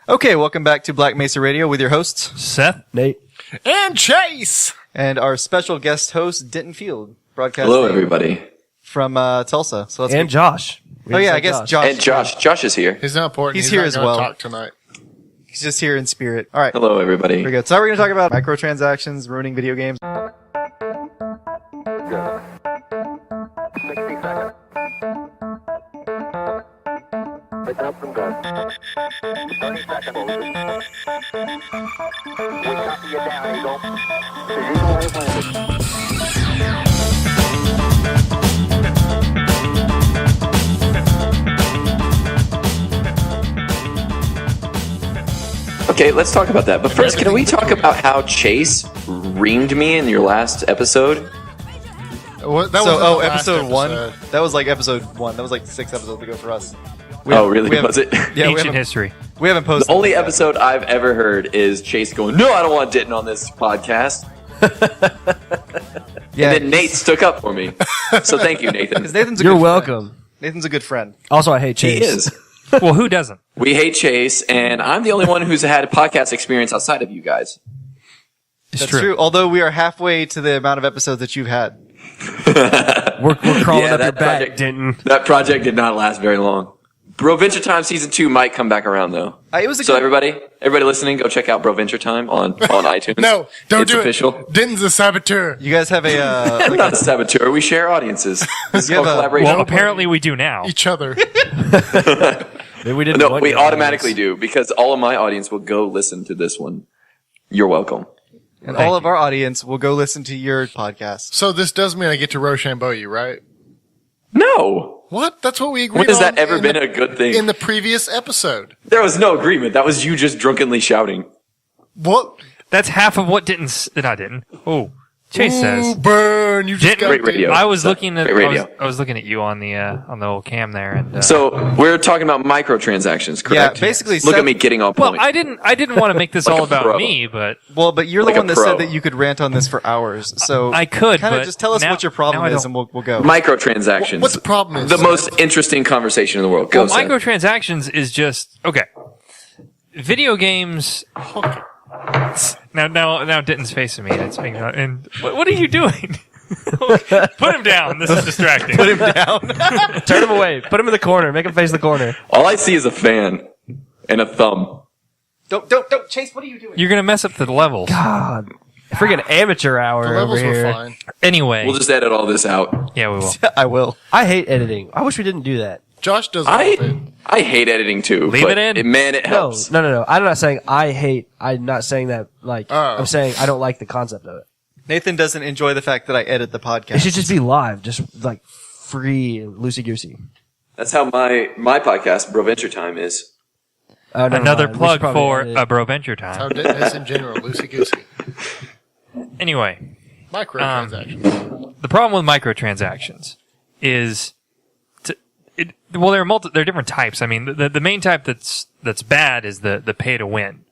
Okay, welcome back to Black Mesa Radio with your hosts, Seth, Nate, and Chase, and our special guest host, Denton Field, broadcasting. Hello, everybody. From Tulsa. So let's and Josh. Oh yeah, I guess Josh. And Josh is here. He's not important. He's here not as gonna well. Talk tonight. He's just here in spirit. All right. Hello, everybody. Here we go. So now we're going to talk about microtransactions, ruining video games. 60 seconds. Pick up from gun. 30 seconds. We copy you down, Eagle. The Eagle has landed. Okay, let's talk about that. But first, can we talk about how Chase reamed me in your last episode? Well, that So, was episode 1? That was like episode 1. That was like 6 episodes ago for us. Really? Was it? Yeah, ancient history. We haven't posted The only it yet. episode I've ever heard is Chase going, "No, I don't want Denton on this podcast." Yeah, And then Nate stuck up for me. So thank you, Nathan. because Nathan's a You're good welcome. friend. Nathan's a good friend. Also, I hate He Chase. is. Well, who doesn't? We hate Chase, and I'm the only one who's had a podcast experience outside of you guys. It's That's true. Although we are halfway to the amount of episodes that you've had. We're crawling Yeah, up your that back, project- Denton. That project did not last very long. Bro Venture Time Season 2 might come back around, though. It was a So good. everybody listening, go check out Bro Venture Time on iTunes. No, don't It's do official. it. Denton's a saboteur. You guys have a I'm not a saboteur. We share audiences. This is You called have a- collaboration. Well, apparently we do now. Each other. Maybe we didn't. No, want we you automatically guys. do because all of my audience will go listen to this one. You're welcome. and all of our audience will go listen to your podcast. So this does mean I get to Rochambeau you, right? No. What? That's what we agreed When has on that ever in been the- a good thing? in the previous episode. There was no agreement. That was you just drunkenly shouting. What? That's half of what didn't. Oh, Chase Ooh, says. burn! You just Didn't- got Great radio. I was looking at. Great radio. I was looking at you on the old cam there, and So we're talking about microtransactions, correct? Yeah, basically. Look Seth- at me getting all well, point. I didn't want to make this Like all a about pro. me, but Well, but you're Like the a one that pro. said that you could rant on this for hours. So I could. kind of but just tell us now- what your problem now I is, don't- and we'll go. Microtransactions. What the problem is? The most interesting conversation in the world. Go, Well, Seth. microtransactions is just okay. Video games. Now, Denton's facing me. And what are you doing? Put him down. This is distracting. Put him down. Turn him away. Put him in the corner. Make him face the corner. All I see is a fan and a thumb. don't, Chase. What are you doing? You're gonna mess up the levels. God, freaking amateur hour The over levels were here. fine. Anyway, We'll just edit all this out. yeah, we will. I will. I hate editing. I wish we didn't do that. Josh does all of it. I hate editing too. Leave but it in. Man, it No, helps. no. I'm not saying I hate. I'm not saying that. Like, Oh. I'm saying I don't like the concept of it. Nathan doesn't enjoy the fact that I edit the It podcast. should just be live, just like free and loosey goosey. That's how my podcast, Bro Venture Time, is. Oh, never Another mind. We should plug probably for edit a it. Bro Venture How Time. Denton is in general, loosey goosey. Anyway, Microtransactions. the problem with microtransactions is, well, there are different types. I mean, the main type that's bad is the pay to win,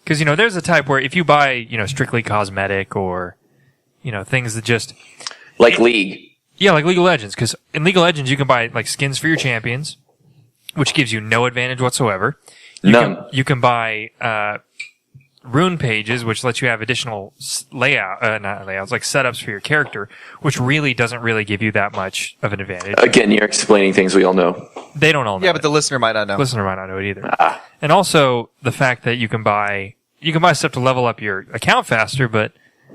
because there's a type where if you buy strictly cosmetic or things that just Like League. yeah, like League of Legends, because in League of Legends you can buy like skins for your champions, which gives you no advantage whatsoever. None. You can buy rune pages, which lets you have additional not layouts, like setups for your character, which really doesn't really give you that much of an advantage. Again, you're explaining things we all know. They don't all know. Yeah, but the listener might not know. listener might not know it either. And also the fact that you can buy stuff to level up your account faster, but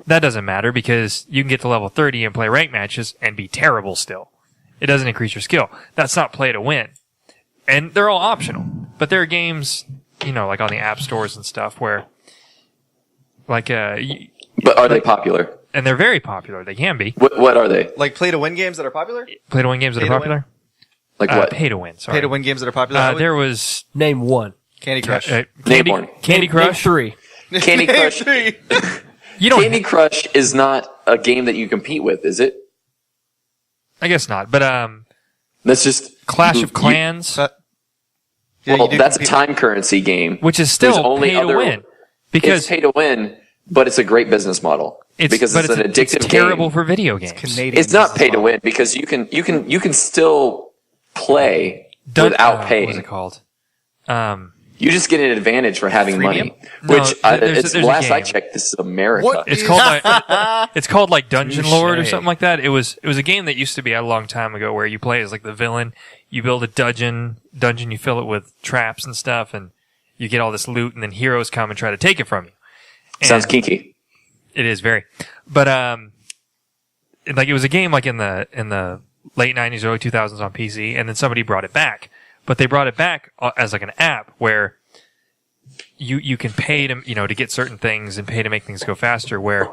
that doesn't matter because you can get to level 30 and play rank matches and be terrible still. It doesn't increase your skill. That's not play to win. And they're all optional. But there are games, like on the app stores and stuff where, like, But are they popular? and they're very popular. They can be. What are they? Like play to win games that are popular. Play to win games that Pay are to win? popular? Like what? Pay to win, sorry. Pay to win games that are popular. I would- There was, Name one. Candy Crush. Candy, one. Candy Name Crush. 3. Candy Crush. You don't, Candy Crush is not a game that you compete with, is it? I guess not, but, That's just Clash of Clans. Yeah, well, you do that's a compete- time currency game. Which is There's still only pay to other- win. It's Because pay to win, but it's a great business model because it's an addictive it's terrible game. for video games. Canadian. It's not business pay to model. win because you can still play What without is paying. it called? You just get an advantage for having money. No, Which, there's a last I game. checked, this is America. What It's is- called like Dungeon Lord or Touche. something like that. It was a game that used to be out a long time ago where you play as like the villain. You build a dungeon, you fill it with traps and stuff, and you get all this loot, and then heroes come and try to take it from you. And Sounds kinky. It is very, but like it was a game like in the late 90s, early 2000s on PC, and then somebody brought it back. But they brought it back as like an app where you can pay to, to get certain things and pay to make things go faster. Where,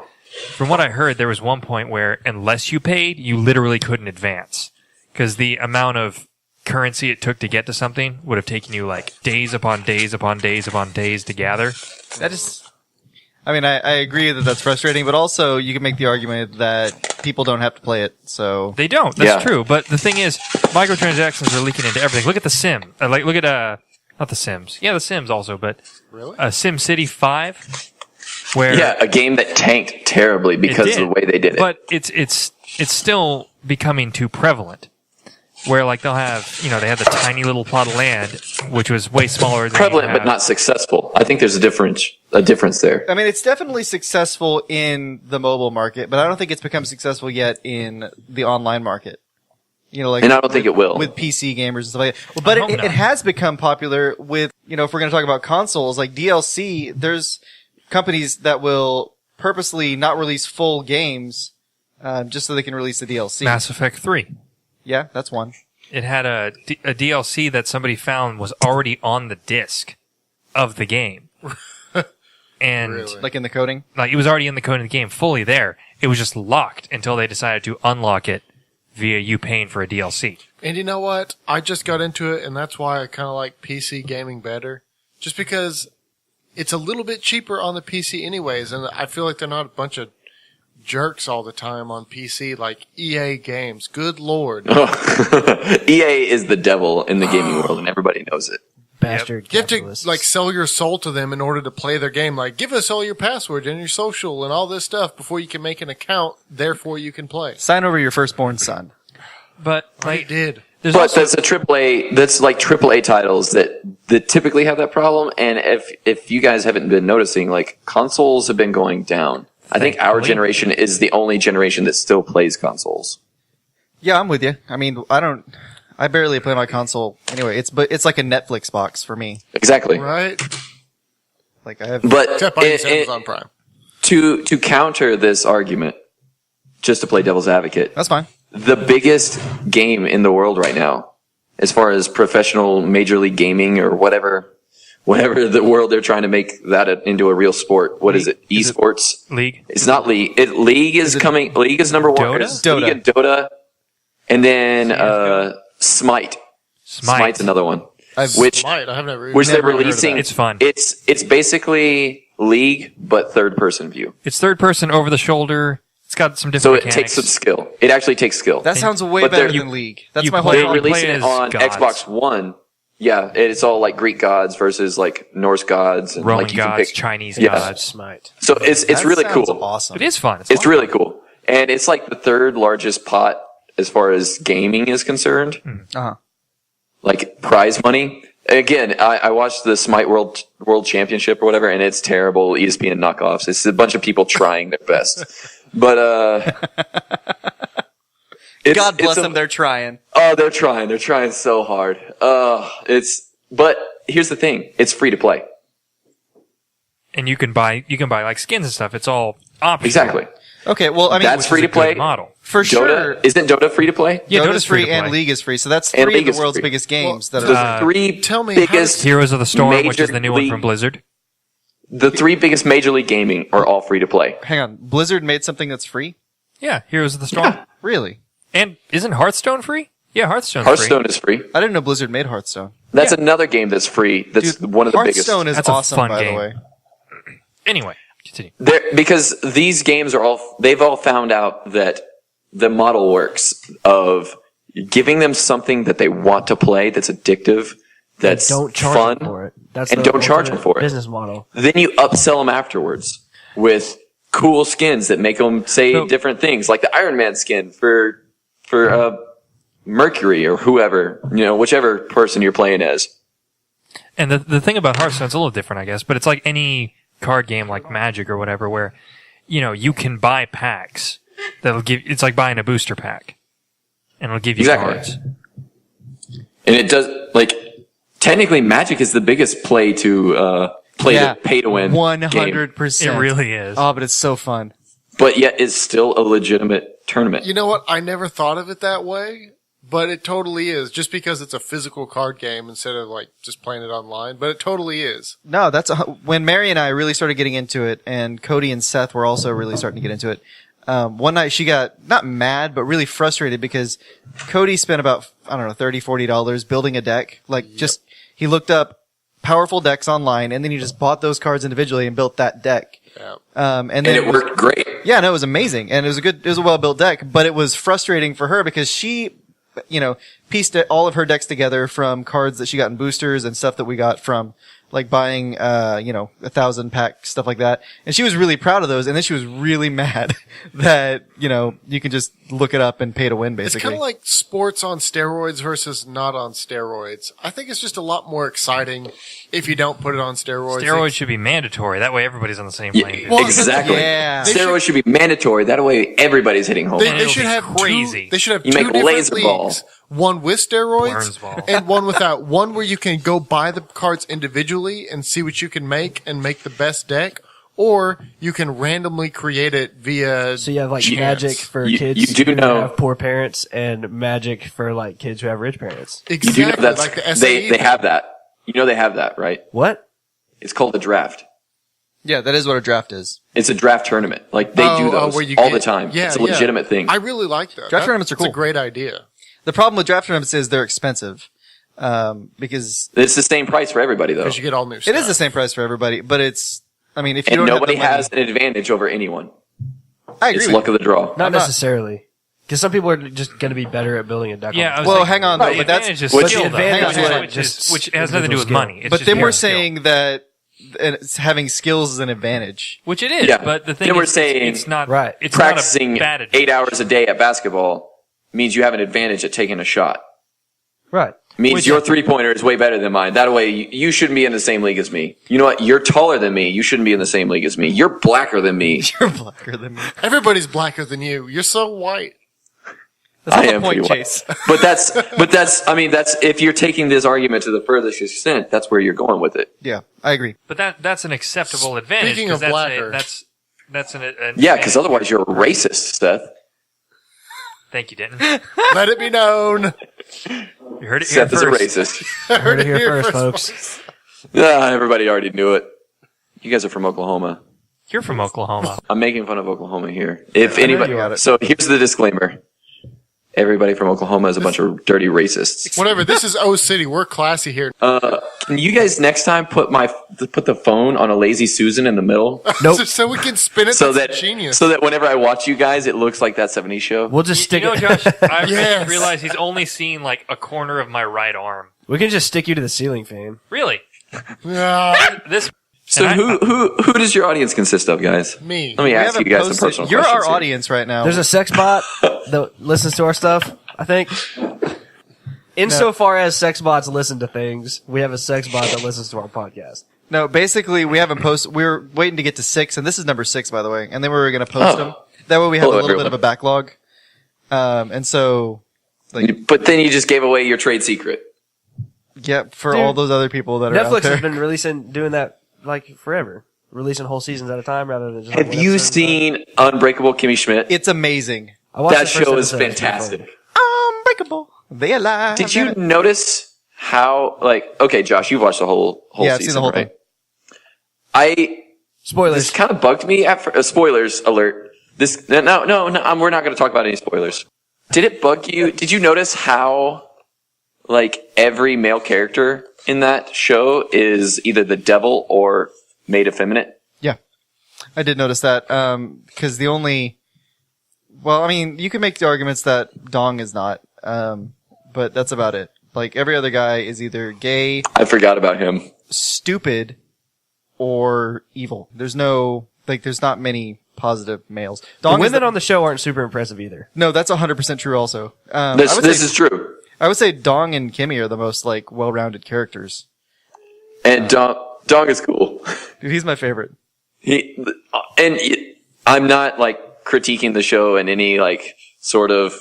from what I heard, there was one point where unless you paid, you literally couldn't advance because the amount of currency it took to get to something would have taken you like days upon days upon days upon days to gather. That is. I mean, I agree that that's frustrating, but also you can make the argument that people don't have to play it, so. They don't. That's Yeah. true. But the thing is, microtransactions are leaking into everything. Look at the Sim. Look at not the Sims. Yeah, the Sims also, but Really? Sim City 5, where Yeah, a game that tanked terribly because of the way they did it. But it's still becoming too prevalent. Where like they'll have, they have the tiny little plot of land, which was way smaller than Prevalent, you but have. not successful. I think there's a difference there. I mean, it's definitely successful in the mobile market, but I don't think it's become successful yet in the online market. Like. And I don't think it will. With PC gamers and stuff like that. Well, but I hope not. it has become popular with, if we're going to talk about consoles, like DLC, there's companies that will purposely not release full games, just so they can release the DLC. Mass Effect 3. Yeah, that's one. It had a DLC that somebody found was already on the disc of the game. And Really? Like in the coding. like it was already in the code of the game, fully there. It was just locked until they decided to unlock it via you paying for a DLC. And you know what? I just got into it, and that's why I kind of like PC gaming better. Just because it's a little bit cheaper on the PC anyways, and I feel like they're not a bunch of jerks all the time on PC like EA games. Good lord. EA is the devil in the gaming world, and everybody knows it. Bastard You have to capitalists. like sell your soul to them in order to play their game. Like, give us all your passwords and your social and all this stuff before you can make an account. Therefore, you can play. Sign over your firstborn son. But I like did. there's But also that's a AAA. That's like AAA titles that typically have that problem. And if you guys haven't been noticing, like consoles have been going down. I think our generation is the only generation that still plays consoles. Yeah, I'm with you. I mean, I barely play my console anyway. It's like a Netflix box for me. Exactly. Right? Like I have. But Except I use Amazon Prime. to counter this argument, just to play devil's advocate, That's fine. the biggest game in the world right now, as far as professional major league gaming or whatever the world they're trying to make that into a real sport. What is it? Esports? League. It's not League. League is coming. League is number one. Dota? There's League and Dota, and then Smite. Smite's another one. Which I have never they're heard of releasing. that. It's fun. It's basically League but third person view. It's third person over the shoulder. It's got some different So it mechanics. takes some skill. It actually takes skill. That sounds way But better they're- than League. That's you my whole play- They're problem. releasing it as on gods. Xbox One. Yeah, it's all like Greek gods versus like Norse gods and Roman like you can gods, pick. Chinese Yeah. gods. Smite. So it's That really sounds cool. Awesome. It is fun. It's fun. really cool, and it's like the third largest pot as far as gaming is concerned. Uh-huh. Like prize money. Again, I watched the Smite World Championship or whatever, and it's terrible ESPN knockoffs. It's a bunch of people trying their best, but God bless them. They're trying. Oh, they're trying. They're trying so hard. But here's the thing. It's free to play. And you can buy like skins and stuff. It's all optional. Exactly. Okay, well, I mean, That's free to Good play. model. for sure. Dota, isn't Dota free to play? Yeah, Dota's free to and play. League is free. So that's And three of League the is world's free. biggest games that The are. three tell me, biggest, Heroes of the Storm, which is Major the new one League- from Blizzard. the three biggest Major League Gaming are all free to play. Hang on, Blizzard made something that's free? Yeah, Heroes of the Storm. Really? And isn't Hearthstone free? Yeah, Hearthstone's Hearthstone is free. I didn't know Blizzard made Hearthstone. That's another game that's free. That's Dude, one of the biggest. Hearthstone is That's a awesome, fun by game. the way. free. Anyway, continue. Because these games they've all found out that the model works of giving them something that they want to play that's addictive, that's Don't charge fun, them for it. That's and the don't charge them ultimate for it. business model. Then you upsell them afterwards with cool skins that make them say So- different things, like the Iron Man skin for Mercury or whoever, whichever person you're playing as. And the thing about Hearthstone's a little different, I guess, but it's like any card game like Magic or whatever where, you can buy packs that'll it's like buying a booster pack. And it'll give you cards. And it does, technically Magic is the biggest play to pay to win. 100%. It really is. Oh, but it's so fun. But yet it's still a legitimate tournament. You know what? I never thought of it that way, but it totally is. Just because it's a physical card game instead of just playing it online, but it totally is. No, when Mary and I really started getting into it, and Cody and Seth were also really starting to get into it. One night she got not mad, but really frustrated because Cody spent about, $30, $40 building a deck. He looked up powerful decks online and then he just bought those cards individually and built that deck. Yeah. And then it worked great. Yeah, no, it was amazing. And it was a well-built deck, but it was frustrating for her because she, pieced all of her decks together from cards that she got in boosters and stuff that we got from buying, 1,000 pack, stuff like that. And she was really proud of those. And then she was really mad that, you can just look it up and pay to win, basically. It's kind of like sports on steroids versus not on steroids. I think it's just a lot more exciting if you don't put it on steroids. Steroids should be mandatory. That way everybody's on the same playing field. Well, exactly. Yeah. Steroids should be mandatory. That way everybody's hitting home. They should have crazy. They should have You two make different laser leagues. balls. One with Burns steroids ball. and one without. One where you can go buy the cards individually and see what you can make and make the best deck, or you can randomly create it via. So you have chance. Magic for You kids do who know- have poor parents, and Magic for kids who have rich parents. Exactly. You do know that's, like the SAE. they have that. They have that, right? What? It's called a draft. Yeah, that is what a draft is. It's a draft tournament. They do those where you all get- the time. Yeah, it's a legitimate thing. I really like that. Draft tournaments are cool. It's a great idea. The problem with draft tournaments is they're expensive. Because It's the same price for everybody, though. Because you get all new stuff. it is the same price for everybody, but if you And don't nobody have the money, has an advantage over anyone. I agree It's with luck you. of the draw. Not I'm not- necessarily. Because some people are just going to be better at building a deck. Yeah, I was Well, like, hang on, the though, but that's- advantage is Which- skill, the though. advantage is which, just which has nothing to do with individual money. It's But just then we're pure skill. saying that having skills is an advantage. Which it is, Yeah. but the thing Then we're is, saying it's not Right. It's Practicing not a bad advantage. 8 hours a day at basketball means you have an advantage at taking a shot. Right. Means Which- your three-pointer is way better than mine. That way, you shouldn't be in the same league as me. You know what? You're taller than me. You shouldn't be in the same league as me. You're blacker than me. You're blacker than me. Everybody's blacker than you. You're so white. That's not I the am point, pretty white. Chase. But that's, if you're taking this argument to the furthest extent, that's where you're going with it. Yeah, I agree. But that's an acceptable advantage. Speaking 'cause of that's blacker. that's an Yeah, because advantage. otherwise you're a racist, Seth. Thank you, Denton. Let it be known. You heard it here Seth is a first. racist. Heard it here first, folks. Everybody already knew it. You guys are from Oklahoma. You're from Oklahoma. I'm making fun of Oklahoma here. If I know anybody, you are. so here's the disclaimer. Everybody from Oklahoma is a bunch of dirty racists. Whatever. This is O City. We're classy here. Can you guys next time put the phone on a lazy Susan in the middle, Nope. so we can spin it. so That's that genius. so that whenever I watch you guys, it looks like that '70s show? We'll just stick You know, it. Josh, I Yes. just realized he's only seen a corner of my right arm. We can just stick you to the ceiling fan. Really? Yeah, This. So and I- who does your audience consist of, guys? me. Let me ask you haven't guys some posted- personal You're our questions here. audience right now. There's a sex bot that listens to our stuff, I think. Insofar as sex bots listen to things, we have a sex bot that listens to our podcast. No, basically, we haven't posted. We're waiting to get to 6, and this is number 6, by the way. And then we were going to post them. That way we have Hello, a little bit everyone. of a backlog. And so, But then you just gave away your trade secret. yeah, for Dude, all those other people that are out Netflix there. has been doing that forever, releasing whole seasons at a time rather than just. Have one you episode at a time. seen Unbreakable Kimmy Schmidt? It's amazing. I watched That the first show is episode, it's pretty fantastic. funny. Unbreakable. They alive. Did you notice how, okay, Josh, you've watched the whole Yeah, I've season, seen the whole right? thing. Spoilers. This kind of bugged me at first. Spoilers alert. We're not going to talk about any spoilers. Did it bug you? Did you notice how, every male character in that show is either the devil or made effeminate? Yeah. I did notice that. Because you can make the arguments that Dong is not. But that's about it. Every other guy is either gay, I forgot about him. stupid, or evil. There's not many positive males. The Dong is women on the show aren't super impressive either. No, that's 100% true also. This is true. I would say Dong and Kimmy are the most, well-rounded characters. And Dog is cool. Dude, he's my favorite. I'm not like critiquing the show in any like sort of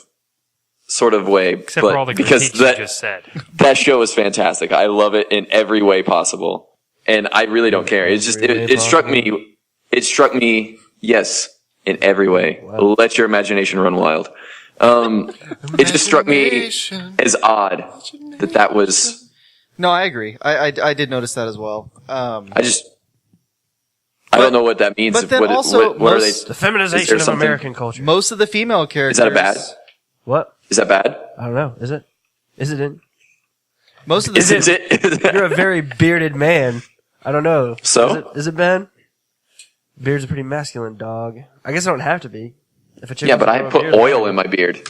way, Except but for all the because critiques you just said. that show is fantastic. I love it in every way possible, and I really don't care. It's just it struck me. It struck me. Yes, in every way. Wow. Let your imagination run wild. It just struck me as odd that was. No, I agree. I did notice that as well. I don't know what that means. But then what are they? The feminization of American culture. Most of the female characters. Is that a bad? What? Is that bad? I don't know. Is it? Is it in? Most of the. Is it? You're a very bearded man. I don't know. So? Is it Ben? Beard's a pretty masculine dog. I guess I don't have to be. If a chick Yeah, but I put oil in my beard.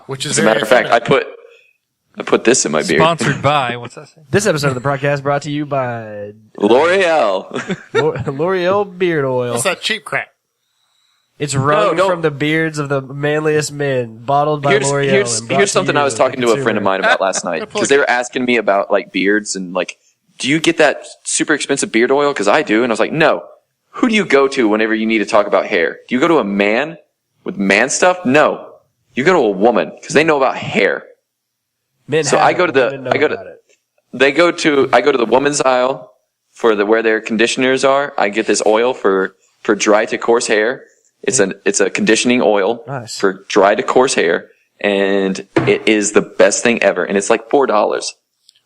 Which is As a matter of fact, I put this in my beard. Sponsored by, what's that say? This episode of the podcast brought to you by L'Oreal. L'Oreal Beard Oil. What's that cheap crap? It's wrung No. from the beards of the manliest men, bottled by L'Oreal. Here's something I was talking to a friend of mine about last night because they were asking me about like beards and like, do you get that super expensive beard oil? Because I do, and I was like, no. Who do you go to whenever you need to talk about hair? Do you go to a man with man stuff? No. You go to a woman because they know about hair. Men So have I go to it. Women know about it. I go to the woman's aisle for where their conditioners are. I get this oil for dry to coarse hair. It's a conditioning oil Nice. for dry to coarse hair, and it is the best thing ever. And it's like $4.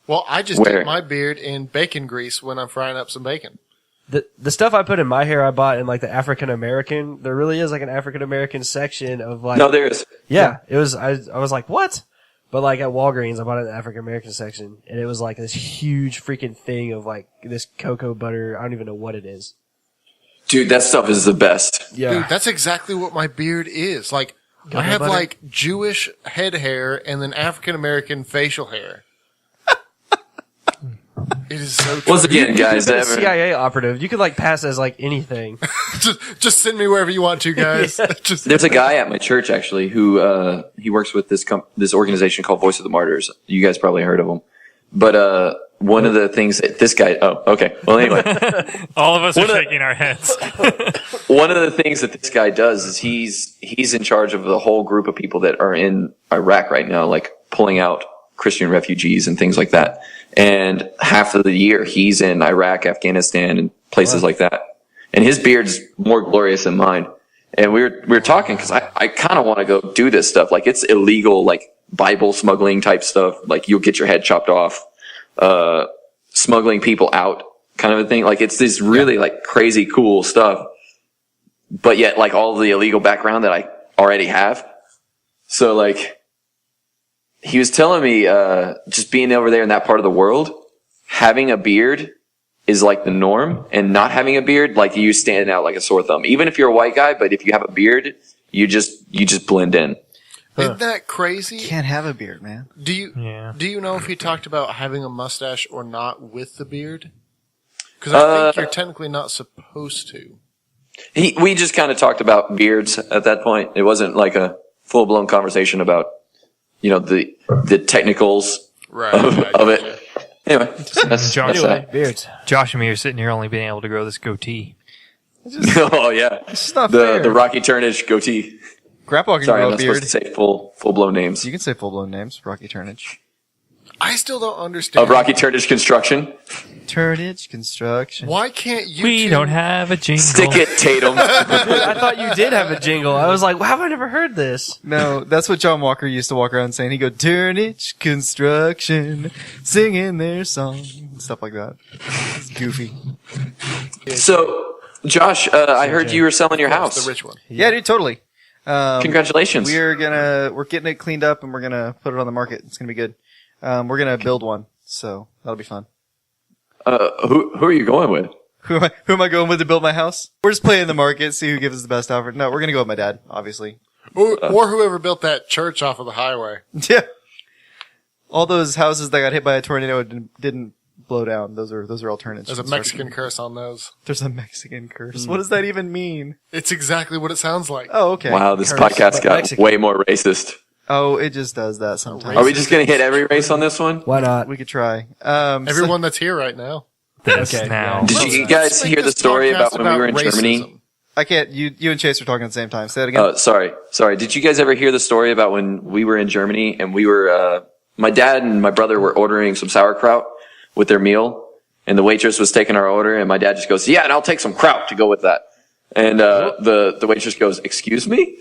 Well, I just Where? dip my beard in bacon grease when I'm frying up some bacon. The stuff I put in my hair, I bought in like the African American. There really is like an African American section of like. No, there is. Yeah, it was. I was like, what? But like at Walgreens, I bought it in the African American section, and it was like this huge freaking thing of like this cocoa butter. I don't even know what it is. Dude, that stuff is the best. Yeah, Dude, that's exactly what my beard is. Like, I have butter? like Jewish head hair and then African American facial hair. It is so true. Once again, guys, You've been a CIA operative. You could like pass as like anything. just send me wherever you want to, guys. Yeah. Just, there's a guy at my church actually who he works with this organization called Voice of the Martyrs. You guys probably heard of him. But one of the things that this guy okay. Well, anyway. All of us are shaking our heads. One of the things that this guy does is he's in charge of the whole group of people that are in Iraq right now, like pulling out Christian refugees and things like that. And half of the year he's in Iraq, Afghanistan, and places like that. And his beard's more glorious than mine. And we were talking because I kind of want to go do this stuff. Like it's illegal, like Bible smuggling type stuff. Like you'll get your head chopped off, smuggling people out kind of a thing. Like it's this really like crazy cool stuff. But yet like all the illegal background that I already have. So like, he was telling me, just being over there in that part of the world, having a beard is like the norm, and not having a beard, like you stand out like a sore thumb. Even if you're a white guy, but if you have a beard, you just blend in. isn't that crazy? Can't have a beard, man. Do you know if he talked about having a mustache or not with the beard? Because I think you're technically not supposed to. We just kind of talked about beards at that point. It wasn't like a full blown conversation about, the technicals of it. Anyway, that's beards. Josh and me are sitting here only being able to grow this goatee. oh yeah, It's just not fair. the Rocky Turnage goatee. Grandpa can Sorry, grow I'm a not beard. supposed to say full blown names You can say full-blown names. Rocky Turnage. I still don't understand. of Rocky Turnage Construction. Turnage Construction. Why can't you? We don't have a jingle. Stick it, Tatum. I thought you did have a jingle. I was like, how have I never heard this? No, that's what John Walker used to walk around saying. He'd go, Turnage Construction, singing their song, and stuff like that. It's goofy. So, Josh, I heard you were selling your house. The rich one. Yeah, dude, totally. Congratulations. We're getting it cleaned up and we're gonna put it on the market. It's gonna be good. We're gonna build one, so that'll be fun. Who are you going with? Who am I going with to build my house? We're just playing the market, see who gives us the best offer. No, we're gonna go with my dad, obviously. Or whoever built that church off of the highway. Yeah. All those houses that got hit by a tornado didn't blow down. Those are alternatives. There's a Mexican curse on those. There's a Mexican curse. What does that even mean? It's exactly what it sounds like. Oh, okay. Wow, this Curse, podcast but got Mexican. way more racist. Oh, it just does that sometimes. Are we just going to hit every race on this one? Why not? We could try. Everyone that's here right now. This Okay, now. yeah. Did you guys hear the story about when we were in Germany? I can't. You and Chase are talking at the same time. Say that again. Oh, sorry. Did you guys ever hear the story about when we were in Germany and we were, my dad and my brother were ordering some sauerkraut with their meal, and the waitress was taking our order, and my dad just goes, "Yeah, and I'll take some kraut to go with that." And the waitress goes, "Excuse me?"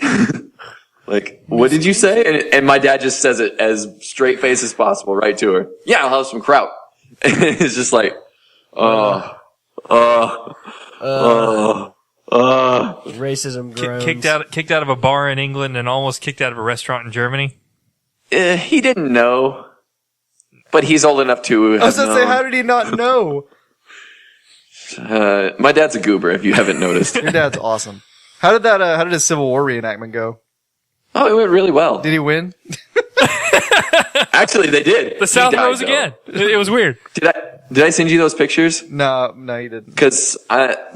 Like, what did you say? And my dad just says it as straight face as possible, right to her. "Yeah, I'll have some kraut." And it's just like, Racism groans. Kicked out of a bar in England and almost kicked out of a restaurant in Germany. He didn't know, but he's old enough to. I was going to say, how did he not know? My dad's a goober, if you haven't noticed. Your dad's awesome. How did his Civil War reenactment go? Oh, it went really well. Did he win? Actually, they did. The South He died, rose though. again. It was weird. Did I send you those pictures? No, you didn't. Because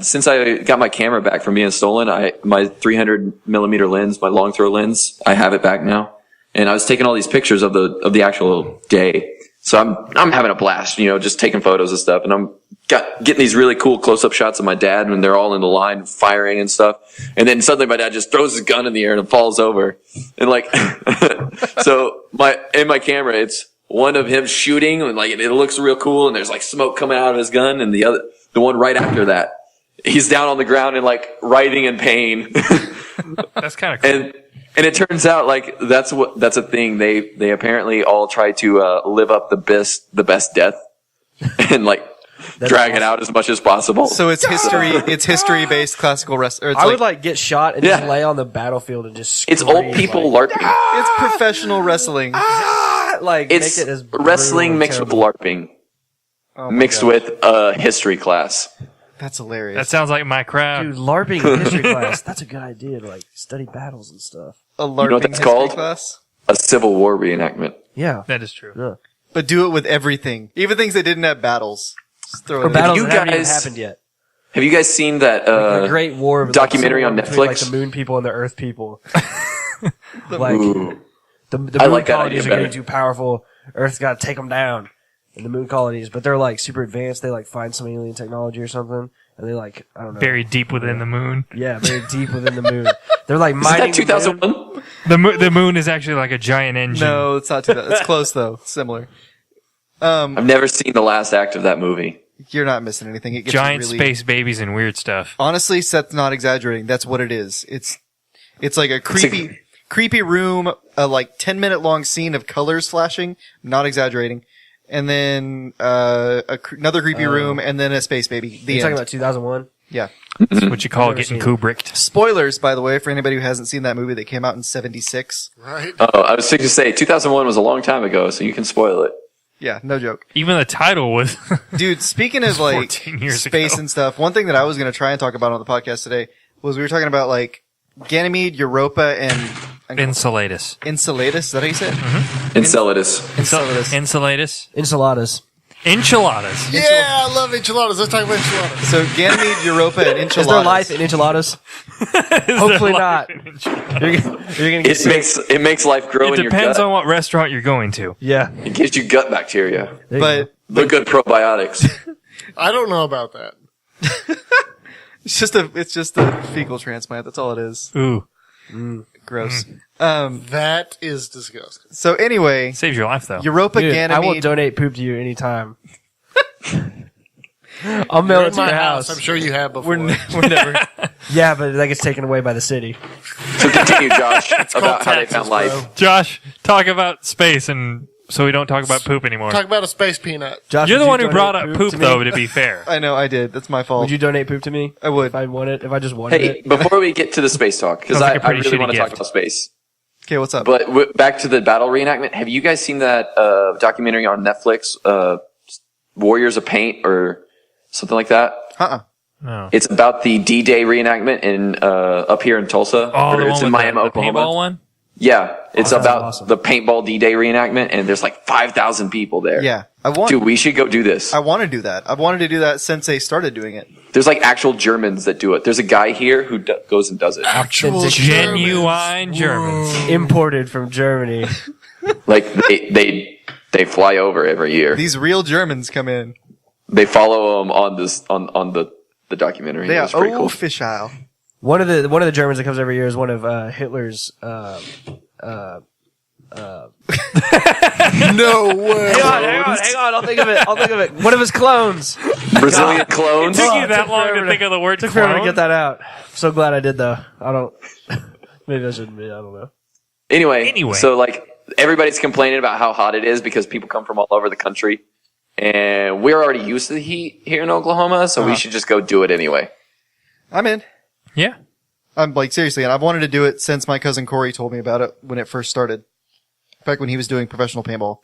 since I got my camera back from being stolen, my 300 millimeter lens, my long throw lens, I have it back now. And I was taking all these pictures of the actual day. So I'm having a blast, just taking photos and stuff. And I'm getting these really cool close up shots of my dad when they're all in the line firing and stuff. And then suddenly my dad just throws his gun in the air and it falls over. And like, so in my camera, it's one of him shooting and like, it looks real cool. And there's like smoke coming out of his gun. And the one right after that, he's down on the ground and like writhing in pain. That's kind of cool. And it turns out like that's a thing. They apparently all try to live up the best death and like drag it out as much as possible. So it's history based classical wrestling. I would like get shot and just lay on the battlefield and just scream, It's old people like, LARPing. It's professional wrestling. like It's make it as wrestling brutal mixed and with LARPing, Oh my mixed gosh. with a history class. That's hilarious. That sounds like my crowd. Dude, LARPing in history class, that's a good idea to like study battles and stuff. a LARPing You know what that's history called? class. A Civil War reenactment. Yeah. That is true. Yeah. But do it with everything, even things they didn't have battles. Just throw it Or in. battles you that haven't even guys- happened yet. Have you guys seen that The Great War of documentary like, on Civil War Netflix? between, like the moon people and the earth people. like Ooh. the I moon like that colonies idea are getting better. too powerful. Earth's got to take them down. And the moon colonies, but they're like super advanced. They like find some alien technology or something, and they like I don't know. Buried deep within the moon. Yeah, very deep within the moon. They're like Is mining that the moon. 2001? The moon is actually like a giant engine. No, it's not too bad. It's close though. It's similar. I've never seen the last act of that movie. You're not missing anything. It gets Giant really... space babies and weird stuff. Honestly, Seth's not exaggerating. That's what it is. It's like a creepy room, a like 10-minute long scene of colors flashing. Not exaggerating. And then another creepy room, and then a space baby. The You're talking end. about 2001? Yeah. That's what you call I've never getting seen it. Kubricked. Spoilers, by the way, for anybody who hasn't seen that movie that came out in '76. Right? Oh, I was going to say 2001 was a long time ago, so you can spoil it. Yeah, no joke. Even the title was. Dude, speaking of like 14 years space ago. and stuff, one thing that I was going to try and talk about on the podcast today was we were talking about like Ganymede, Europa, and Enceladus. Enceladus. Is that how you say it? Enceladus. Enceladus. Enceladus. Enchiladas. Enchiladas. Yeah, I love enchiladas. Let's talk about enchiladas. So Ganymede, Europa, and Enchiladas. Is there life in enchiladas? Hopefully not. You're gonna get sick. It makes life grow It in your depends gut. on what restaurant you're going to. Yeah. It gives you gut bacteria. There you But The good probiotics. I don't know about that. it's just a fecal transplant. That's all it is. Ooh. Gross. That is disgusting. So anyway, Saves your life, though. Europa, Dude, I will Ganymede. donate poop to you anytime. I'll mail You're it in to my your house. house. I'm sure you have before. we're never. Yeah, but that gets taken away by the city. So continue, Josh, about how they taxes, found life. bro. Josh, talk about space, and so we don't talk about poop anymore. Talk about a space peanut. Josh, You're would the one who donate brought up poop, to me? though, to be fair. I know I did. That's my fault. Would you donate poop to me? I would. If I want it, if I just wanted Hey, it. before we get to the space talk, because Sounds like a I pretty really shitty want to talk gift. about space. Okay, what's up? But back to the battle reenactment. Have you guys seen that documentary on Netflix, Warriors of Paint or something like that? No. It's about the D-Day reenactment in up here in Tulsa. Oh, Or the it's one in with Miami, the Oklahoma. paintball one? Yeah, it's sounds about awesome. the paintball D-Day reenactment, and there's like 5,000 people there. Yeah, I want. Dude, we should go do this. I want to do that. I've wanted to do that since they started doing it. There's like actual Germans that do it. There's a guy here who goes and does it. Authentic Genuine Germans. imported from Germany. Like they fly over every year. These real Germans come in. They follow him on the documentary. They It are was pretty cool. official. One of the Germans that comes every year is one of Hitler's. No way. Hang on. I'll think of it. One of his clones. Brazilian clones. Took you it that took long forever to to- think of the word Took forever to clone? get that out. So glad I did though. I don't. Maybe I shouldn't be. I don't know. Anyway, so like everybody's complaining about how hot it is because people come from all over the country, and we're already used to the heat here in Oklahoma, so we should just go do it anyway. I'm in. Yeah. I'm like, seriously, and I've wanted to do it since my cousin Corey told me about it when it first started. Back when he was doing professional paintball.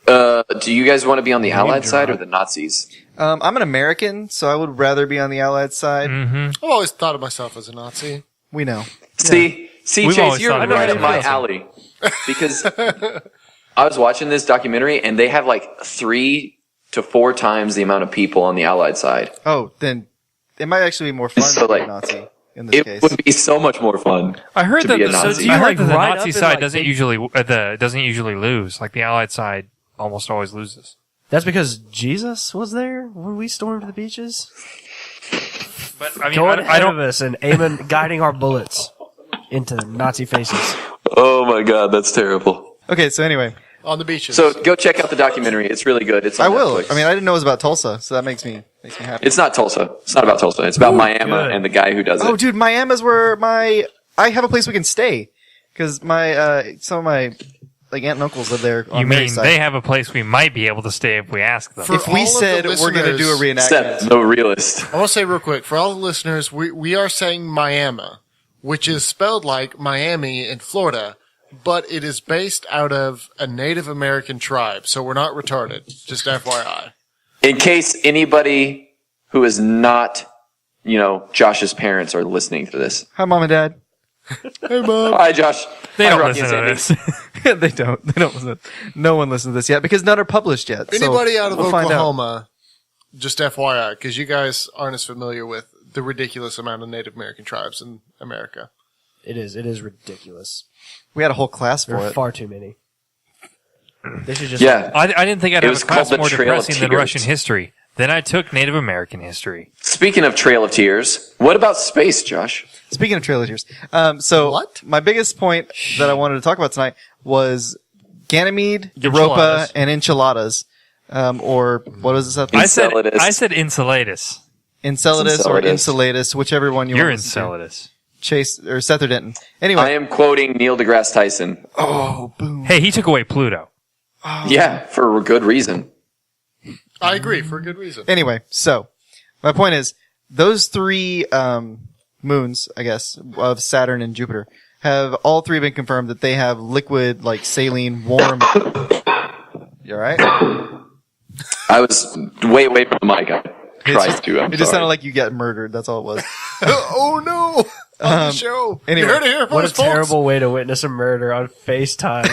Do you guys want to be on the Allied side or the Nazis? I'm an American, so I would rather be on the Allied side. Mm-hmm. I've always thought of myself as a Nazi. We know. See, We've Chase, always you're thought right about up my it. alley. Because I was watching this documentary, and they have like 3 to 4 times the amount of people on the Allied side. Oh, then it might actually be more fun So, to be a like, Nazi in this It case. would be so much more fun. I heard To that be a the, Nazi. so do you I heard heard that the right Nazi up in, side like, doesn't big- usually lose. Like the Allied side almost always loses. That's because Jesus was there when we stormed the beaches. But I mean, Going I ahead don't. of us and aiming, guiding our bullets into Nazi faces. Oh my god, that's terrible. Okay, so anyway, On the beaches. So go check out the documentary. It's really good. It's on I will. Netflix. I mean, I didn't know it was about Tulsa, so that makes me happy. It's not Tulsa. It's not about Tulsa. It's about Miami good. and the guy who does Oh, it. dude, Miami's where I have a place we can stay because some of my like aunt and uncles live there. On You Mary's mean side. they have a place we might be able to stay if we ask them? For If all we of the said we're going to do a listeners- reenactment, Except no realist. I want to say real quick, for all the listeners, we are saying Miami, which is spelled like Miami in Florida, but it is based out of a Native American tribe, so we're not retarded. Just FYI. In case anybody who is not, Josh's parents are listening to this. hi, mom and dad. Hey, Mom. Hi, Josh. They Hi, don't Rocky listen and to Sandy. this. They don't listen. No one listens to this yet because none are published yet. so Anybody out of we'll find out. Oklahoma, just FYI, because you guys aren't as familiar with the ridiculous amount of Native American tribes in America. It is ridiculous. We had a whole class There for are it. far too many. They should just Yeah. I didn't think I'd It have was a class called the more Trail of depressing than Tears. Russian history. Then I took Native American history. Speaking of Trail of Tears, what about space, Josh? Speaking of trilogies, so What? my biggest point that I wanted to talk about tonight was Ganymede, Europa, Enchiladas. and enchiladas, or what was this? I said Enceladus. Enceladus. Enceladus or Enceladus. Enceladus, whichever one you You're want. to listen to. Enceladus. Chase or Seth or Denton. I Anyway, am quoting Neil deGrasse Tyson. oh boom. Hey, he took away Pluto. Yeah, for a good reason. I agree, for a good reason. Anyway, so my point is those 3 moons, I guess, of Saturn and Jupiter have all 3 been confirmed that they have liquid, like saline, warm. You all right? I was way away from the mic. I tried just- to. I'm It just sorry. sounded like you got murdered. That's all it was. Oh no! On the show. anyway. You heard it here what a first, folks. terrible way to witness a murder on FaceTime.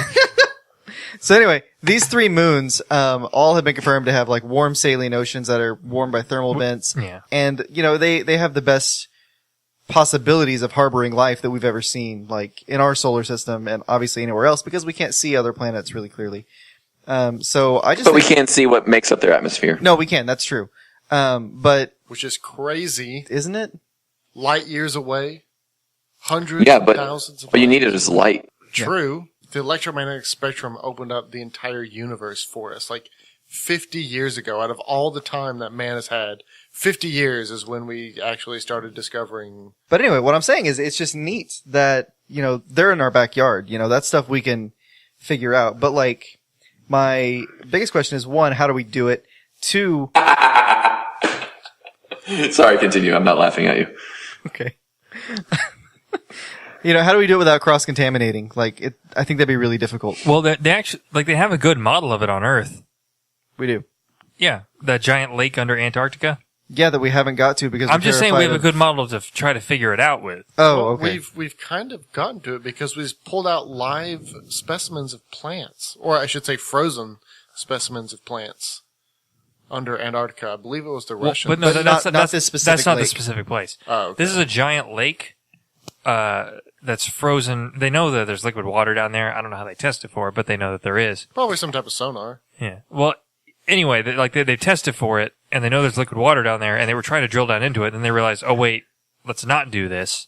So anyway, these 3 moons all have been confirmed to have like warm saline oceans that are warmed by thermal vents. Yeah. And, they have the best possibilities of harboring life that we've ever seen, like in our solar system and obviously anywhere else because we can't see other planets really clearly. So I just But we think- can't see what makes up their atmosphere. No, we can. That's true. But Which is crazy. isn't it? Light years away. Hundreds Yeah, of but thousands of all you light needed is light. True. The electromagnetic spectrum opened up the entire universe for us. Like 50 years ago, out of all the time that man has had, 50 years is when we actually started discovering. But anyway, what I'm saying is it's just neat that, they're in our backyard. That stuff we can figure out. But like, my biggest question is 1, how do we do it? 2, Sorry, continue. I'm not laughing at you. okay. How do we do it without cross-contaminating? Like, I think that'd be really difficult. Well, they actually they have a good model of it on Earth. We do. Yeah, that giant lake under Antarctica. Yeah, that we haven't got to because I'm we're just saying we have terrified a good model to try to figure it out with. Oh, Well, okay. We've kind of gotten to it because we've pulled out live specimens of plants, or I should say frozen specimens of plants. under Antarctica. I believe it was the Well, Russians. but no, But that's not that's this specific That's not the lake. specific place. Oh, okay. This is a giant lake that's frozen. They know that there's liquid water down there. I don't know how they test it for it, but they know that there is. Probably some type of sonar. Yeah. Well, anyway, they tested for it, and they know there's liquid water down there, and they were trying to drill down into it, and they realized, oh wait, let's not do this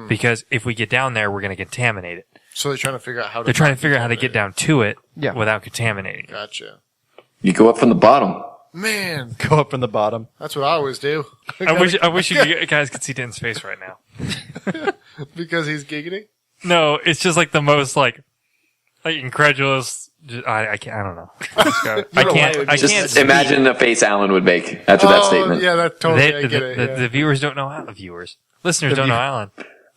because if we get down there, we're going to contaminate it. So they're trying to figure out how to. They're trying to figure out how to get down to it Yeah. without contaminating it. Gotcha. You go up from the bottom. Man, Go up from the bottom. that's what I always do. I wish you guys could see Denton's face right now. Because he's giggity. No, it's just like the most like incredulous. I can't. I don't know. I Just can't. imagine the face Alan would make after that statement. Yeah, that totally. I The, get it. the, yeah. the viewers don't know Alan. Listeners don't know Alan.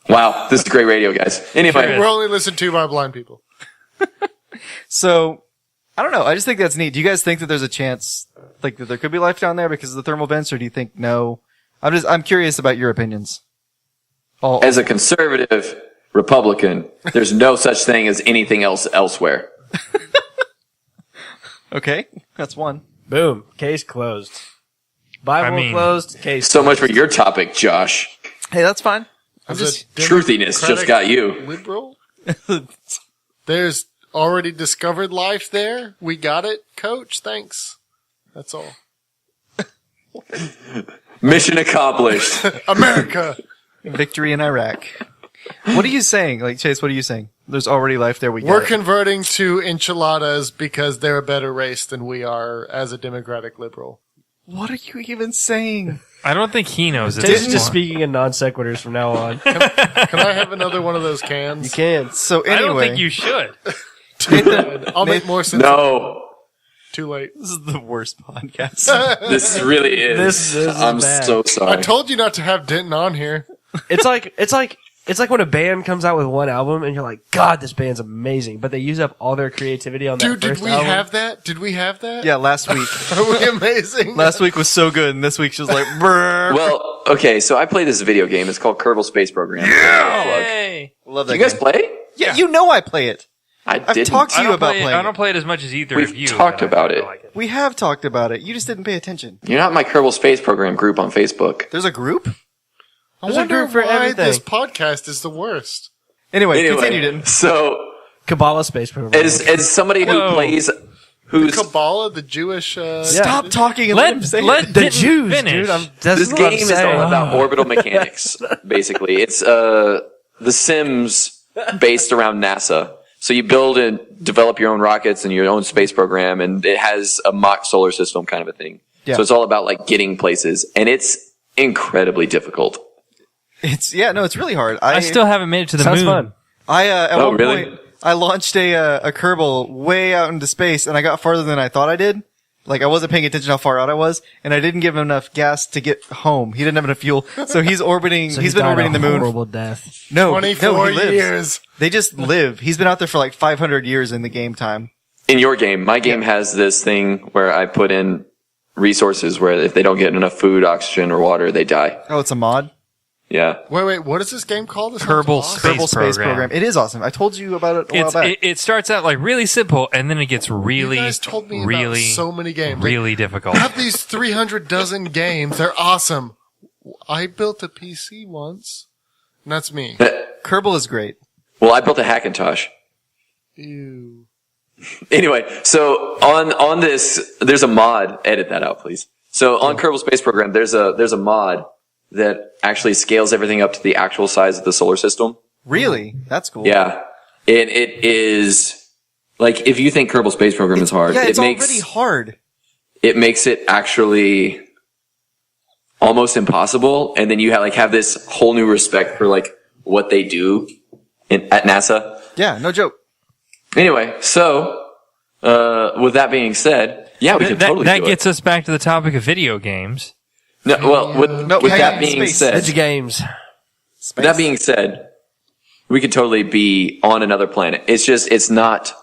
Wow, this is great radio, guys. Anyway, Sure is. We're only listened to by blind people. So, I don't know. I just think that's neat. Do you guys think that there's a chance, like, that there could be life down there because of the thermal vents, or do you think no? I'm curious about your opinions. as a conservative Republican, there's no such thing as anything else elsewhere. Okay, that's one. Boom. Case closed. Bible closed. Case So much for your topic, Josh. Hey, that's fine. I'm As a just Truthiness just got you. Liberal. There's already discovered life there. We got it, Coach. Thanks. That's all. Mission accomplished. America. victory in Iraq. What are you saying? Like, Chase, what are you saying? There's already life there. We're converting to enchiladas because they're a better race than we are as a democratic liberal. What are you even saying? I don't think he knows it. Tate's just speaking in non sequiturs from now on. Can I have another one of those cans? You can. So I anyway, don't think you should. I'll make more sense. No, Too late. this is the worst podcast. this really is. This is I'm bad. so I sorry. told you not to have Denton on here. It's like when a band comes out with one album and you're like, God, this band's amazing, but they use up all their creativity on that Dude, did first we album. have that? Did we have that? Yeah, last week. Are we amazing? Last week was so good, and this week's just like, brrr. Well, okay, so I play this video game. It's called Kerbal Space Program. Yeah! Hey. Love Do that you guys game. play? Yeah, you know I play it. I've talked to I you don't about play. playing I don't it. play it as much as either We've of you. talked but I about really it. like We have talked about it. You just didn't pay attention. You're not in my Kerbal Space Program group on Facebook. There's a group? I There's a wonder group for why everything. this podcast is the worst. Anyway, continue, Denton. So Kabbalah Space Program. as somebody who Whoa. plays, who's Kabbalah, the Jewish... Stop talking and let him say it. let the Denton Jews, finish. dude. That's this what game I'm is saying. all about orbital mechanics. Basically, it's The Sims based around NASA. So you build and develop your own rockets and your own space program, and it has a mock solar system kind of a thing. Yeah. So it's all about like getting places, and it's incredibly difficult. It's really hard. I still haven't made it to the Sounds moon. fun. At Oh, one really? point, I launched a Kerbal way out into space, and I got farther than I thought I did. Like, I wasn't paying attention how far out I was, and I didn't give him enough gas to get home. He didn't have enough fuel, so he's orbiting. So he's he been died orbiting a the moon. Horrible death. No, 24 he lives. years. They just live. He's been out there for like 500 years in the game time. In your game, my game has this thing where I put in resources where if they don't get enough food, oxygen, or water, they die. Oh, it's a mod. Yeah. Wait, what is this game called? This Kerbal sounds Space Kerbal Space Program. Program. It is awesome. I told you about it a while back. It starts out like really simple, and then it gets really, You guys told me really, about so many games. really difficult. I have these 300 dozen games. They're awesome. I built a PC once. And that's me. Kerbal is great. Well, I built a Hackintosh. Ew. Anyway, so on this, there's a mod. Edit that out, please. So on Kerbal Space Program, there's a mod that actually scales everything up to the actual size of the solar system. Really? That's cool. Yeah. It is like if you think Kerbal Space Program is hard, Yeah, it's it makes already hard. it makes it actually almost impossible. And then you have this whole new respect for like what they do at NASA. Yeah, no joke. Anyway, so with that being said, yeah, we can totally that do gets us back to the topic of video games. it. No, well, with hang that on, being space. said, Edge games. with that being said, we could totally be on another planet. It's not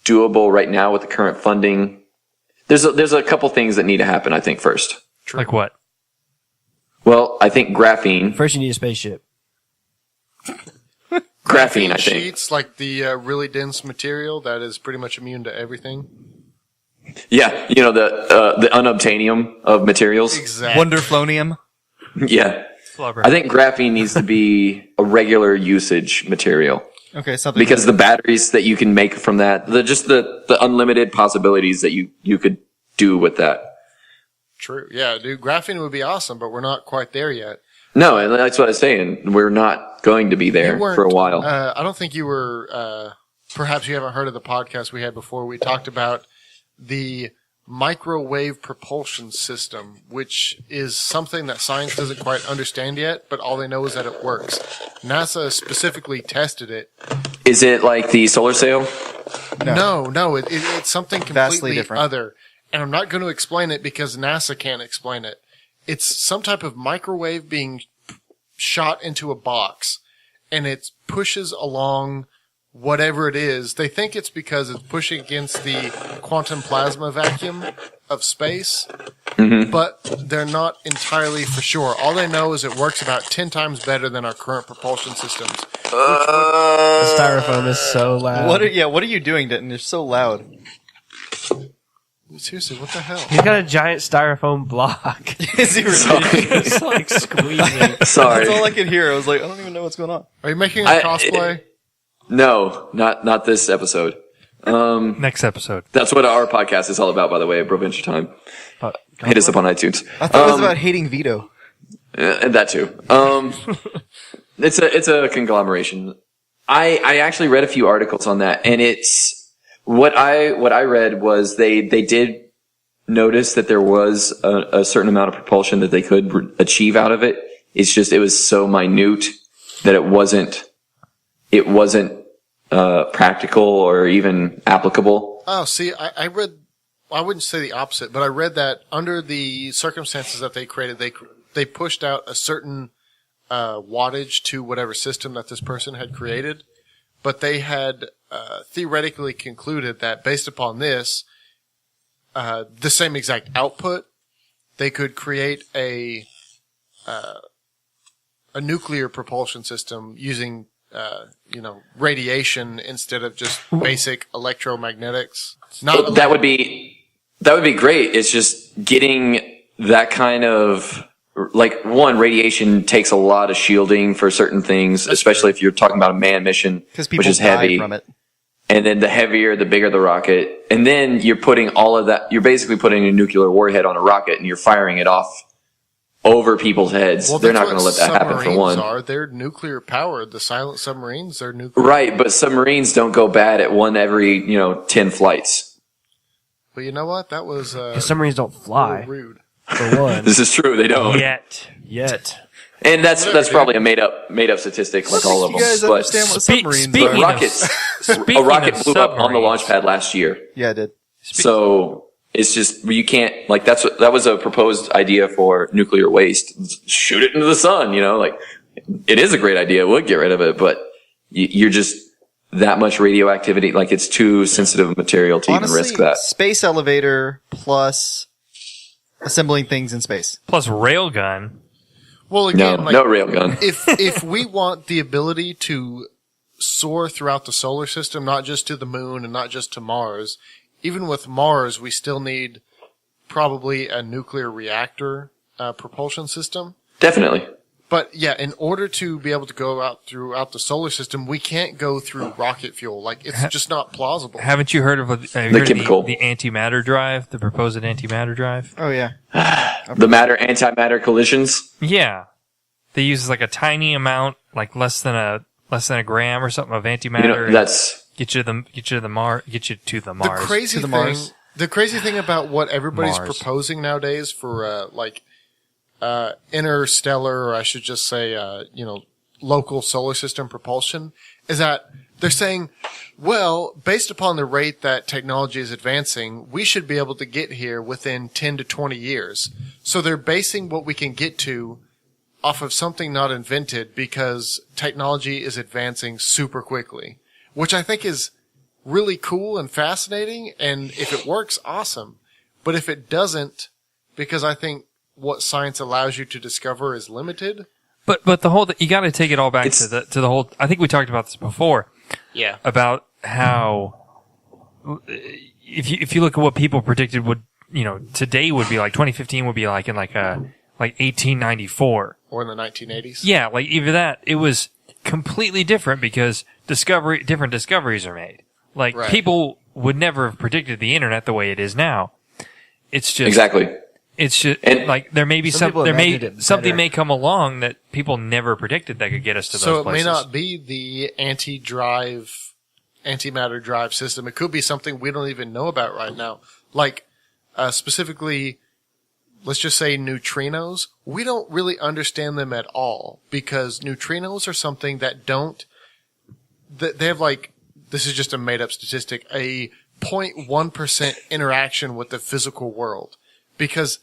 doable right now with the current funding. There's a couple things that need to happen, I think, first. Like what? Well, I think graphene, First, you need a spaceship. I think. Sheets, like the really dense material that is pretty much immune to everything. Yeah, the unobtainium of materials. Exactly. Wonderflonium. Yeah. Flubber. I think graphene needs to be a regular usage material. Okay, something Because the batteries that you can make from that, the unlimited possibilities that you could do with that. True. Yeah, dude, graphene would be awesome, but we're not quite there yet. No, and that's what I was saying. We're not going to be there You weren't, for a while. I don't think you were, perhaps you haven't heard of the podcast we had before. We talked about the microwave propulsion system, which is something that science doesn't quite understand yet, but all they know is that it works. NASA specifically tested it. Is it like the solar sail? No, it's something Vastly completely different. other. And I'm not going to explain it because NASA can't explain it. It's some type of microwave being shot into a box, and it pushes along whatever it is. They think it's because it's pushing against the quantum plasma vacuum of space, but they're not entirely for sure. All they know is it works about 10 times better than our current propulsion systems. The styrofoam is so loud. What are you doing, Denton? You're so loud. Seriously, what the hell? He's got a giant styrofoam block. Is he really? It's like squeezing. Sorry. That's all I could hear. I was like, I don't even know what's going on. Are you making a cosplay? No, not this episode. Next episode. That's what our podcast is all about, by the way, Provincial Time. Hit us up on iTunes. I thought it was about hating Vito. And that too. It's a conglomeration. I actually read a few articles on that, and it's what I read was they did notice that there was a certain amount of propulsion that they could achieve out of it. It's just it was so minute that it wasn't practical or even applicable. Oh, see, I read, I wouldn't say the opposite, but I read that under the circumstances that they created, they pushed out a certain wattage to whatever system that this person had created, but they had theoretically concluded that based upon this, the same exact output, they could create a nuclear propulsion system using radiation instead of just basic electromagnetics. That would be great. It's just getting that kind of, like, one, radiation takes a lot of shielding for certain things, especially if you're talking about a manned mission, which is heavy. From it. And then the heavier, the bigger the rocket. And then you're putting all of that, you're basically putting a nuclear warhead on a rocket and you're firing it off over people's heads. Well, they're not going to let that happen for one. They're nuclear powered. The silent submarines, they're nuclear. Right, but submarines don't go bad at one every, 10 flights. But you know what? That was Submarines don't fly, rude. for one. This is true, they don't. Yet. And that's probably a made up statistic like all of You them. guys But understand what submarines speaking are? of- rockets, Speaking a rocket of blew up on the submarines. launch pad last year. Yeah, I did. So it's just, you can't, like, that was a proposed idea for nuclear waste. Shoot it into the sun, it is a great idea. It would get rid of it, but you're just that much radioactivity. Like, it's too sensitive material to Honestly, even risk that. space elevator plus assembling things in space. Plus railgun. Well, again, No railgun. if we want the ability to soar throughout the solar system, not just to the moon and not just to Mars, even with Mars, we still need probably a nuclear reactor propulsion system. Definitely. But yeah, in order to be able to go out throughout the solar system, we can't go through rocket fuel. Like, it's just not plausible. Haven't you heard of the chemical. the antimatter drive, the proposed antimatter drive? Oh yeah. The antimatter collisions. Yeah, they use like a tiny amount, like less than a gram or something of antimatter. and That's get you to the Mars. The crazy thing about what everybody's Mars. proposing nowadays for interstellar, or I should just say, local solar system propulsion, is that they're saying, well, based upon the rate that technology is advancing, we should be able to get here within 10 to 20 years. So they're basing what we can get to off of something not invented because technology is advancing super quickly, which I think is really cool and fascinating. And if it works, awesome. But if it doesn't, because I think what science allows you to discover is limited. But the whole you got to take it all back to the whole. I think we talked about this before. Yeah. About how if you look at what people predicted would, today would be like 2015 would be like in like 1894. Or in the 1980s. Yeah, like either that, it was completely different because different discoveries are made. Like Right. people would never have predicted the internet the way it is now. It's just Exactly. It's just And- like there may be people imagined it something better. may come along that people never predicted that could get us to those So it places. may not be the antimatter drive system. It could be something we don't even know about right now. Like, specifically, let's just say neutrinos. We don't really understand them at all because neutrinos are something that they have like, this is just a made up statistic, a 0.1% interaction with the physical world because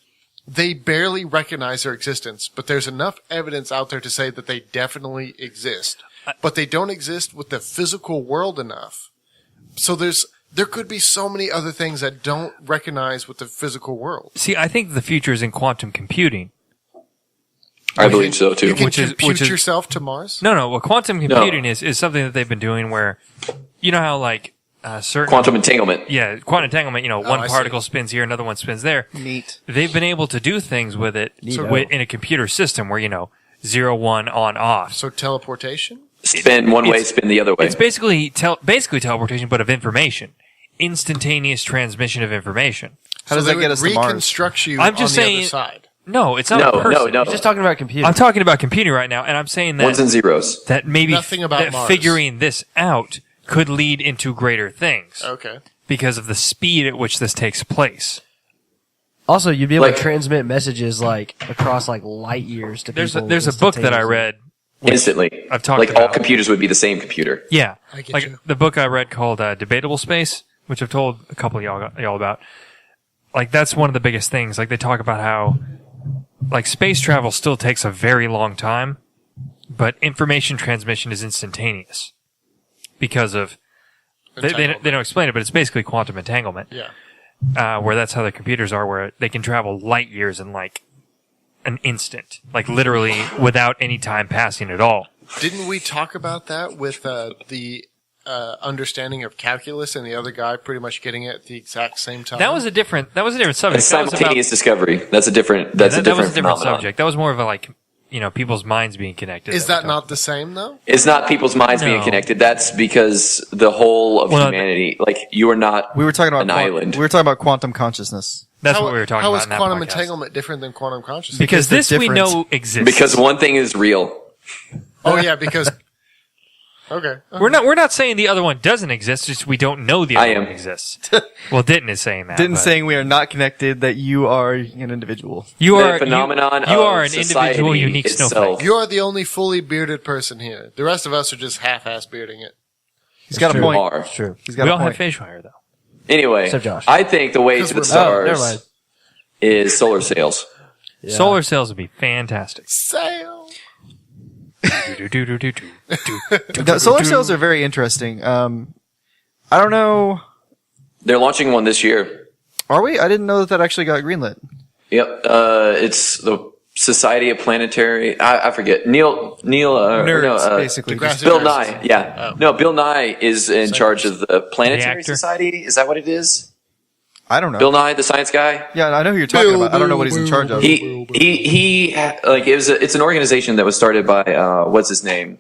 they barely recognize their existence, but there's enough evidence out there to say that they definitely exist. But they don't exist with the physical world enough. So there could be so many other things that don't recognize with the physical world. See, I think the future is in quantum computing. I believe so too. You can Which is- compute yourself to Mars? No, well, quantum computing is something that they've been doing where, you know how like certain Quantum entanglement. yeah, quantum entanglement. One I see. particle spins here, another one spins there. Neat. They've been able to do things with it Neato. in a computer system where 0, 1, on, off. So teleportation? Spin one way, spin the other way. It's basically teleportation, but of information, instantaneous transmission of information. How does So that they get would us to Mars? reconstruct you I'm just on the saying- other side. No, it's not No, a person. no. You're just talking about computing. I'm talking about computing right now, and I'm saying that Ones and zeros. that maybe Nothing about that Mars. figuring this out could lead into greater things Okay. because of the speed at which this takes place. Also, you'd be able Like- to transmit messages like across like light years to There's people. a book that I read. Instantly. I've talked like all about. computers would be the same computer. Yeah, I get like you. the book I read called Debatable Space, which I've told a couple of y'all about. Like that's one of the biggest things. Like they talk about how like space travel still takes a very long time, but information transmission is instantaneous because of they don't explain it, but it's basically quantum entanglement. Yeah. Where that's how the computers are, where they can travel light years in like an instant, like literally without any time passing at all. Didn't we talk about that with the understanding of calculus and the other guy pretty much getting it at the exact same time? That was a different subject. A That was about- simultaneous discovery. That's a different. That's that a different was a different phenomenon. subject. That was more of a like, people's minds being connected. Is we that talked not the same though? It's not people's minds being No. connected. That's because the whole of Well, humanity, like you are not We were talking about an island. We were talking about quantum consciousness. That's How- what we were talking How about is in that quantum podcast. entanglement different than quantum consciousness? Because the this we difference- know exists. because one thing is real. Oh yeah, because okay. we're not saying the other one doesn't exist. Just we don't know the I other am. one exists. Well, Denton is saying that. Didn't but saying we are not connected, that you are an individual. you The are phenomenon You of are an society individual, unique itself. snowflake. You are the only fully bearded person here. The rest of us are just half-ass bearding it. He's got a true. point. Are. It's true. He's got We a all have point. facial hair though. Anyway, Except Josh. I think the way to the Because Oh, never stars mind. is solar sails. Yeah. Solar sails would be fantastic. Sail. No, solar sails are very interesting. I don't know. They're launching one this year. Are we? I didn't know that actually got greenlit. Yep. It's the Society of Planetary. I forget. Neil. Nerds, basically. the grass- Bill Nerds. Nye. Yeah. Oh. No, Bill Nye is in charge of the Planetary actor? Society. Is that what it is? I don't know. Bill Nye, the science guy. Yeah, I know who you're talking about. I don't know what he's in charge of. He like it's an organization that was started by what's his name?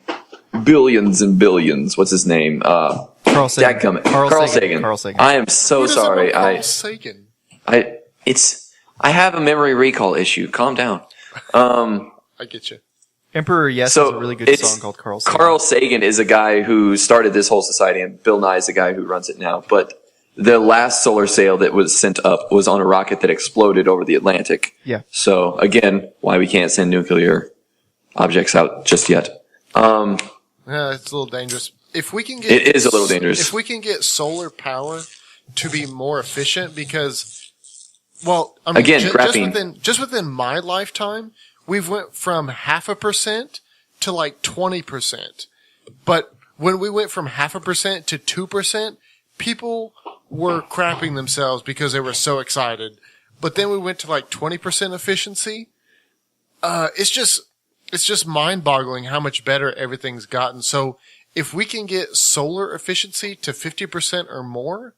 Billions and billions. What's his name? Carl Sagan. Dadgummit. Carl Sagan. Sagan. Carl Sagan. I am so Who doesn't sorry. know Carl Sagan? I have a memory recall issue. Calm down. I get you. Emperor Yes So is a really good it's song called Carl Sagan. Carl Sagan is a guy who started this whole society, and Bill Nye is the guy who runs it now. But the last solar sail that was sent up was on a rocket that exploded over the Atlantic. Yeah. So again, why we can't send nuclear objects out just yet. Yeah, it's a little dangerous. If we can get It is a little dangerous. If we can get solar power to be more efficient, because, well, I mean, Again, graphene. just within my lifetime, we've went from 0.5% to like 20%. But when we went from 0.5% to 2%, people were crapping themselves because they were so excited. But then we went to like 20% efficiency. It's just mind-boggling how much better everything's gotten. So if we can get solar efficiency to 50% or more,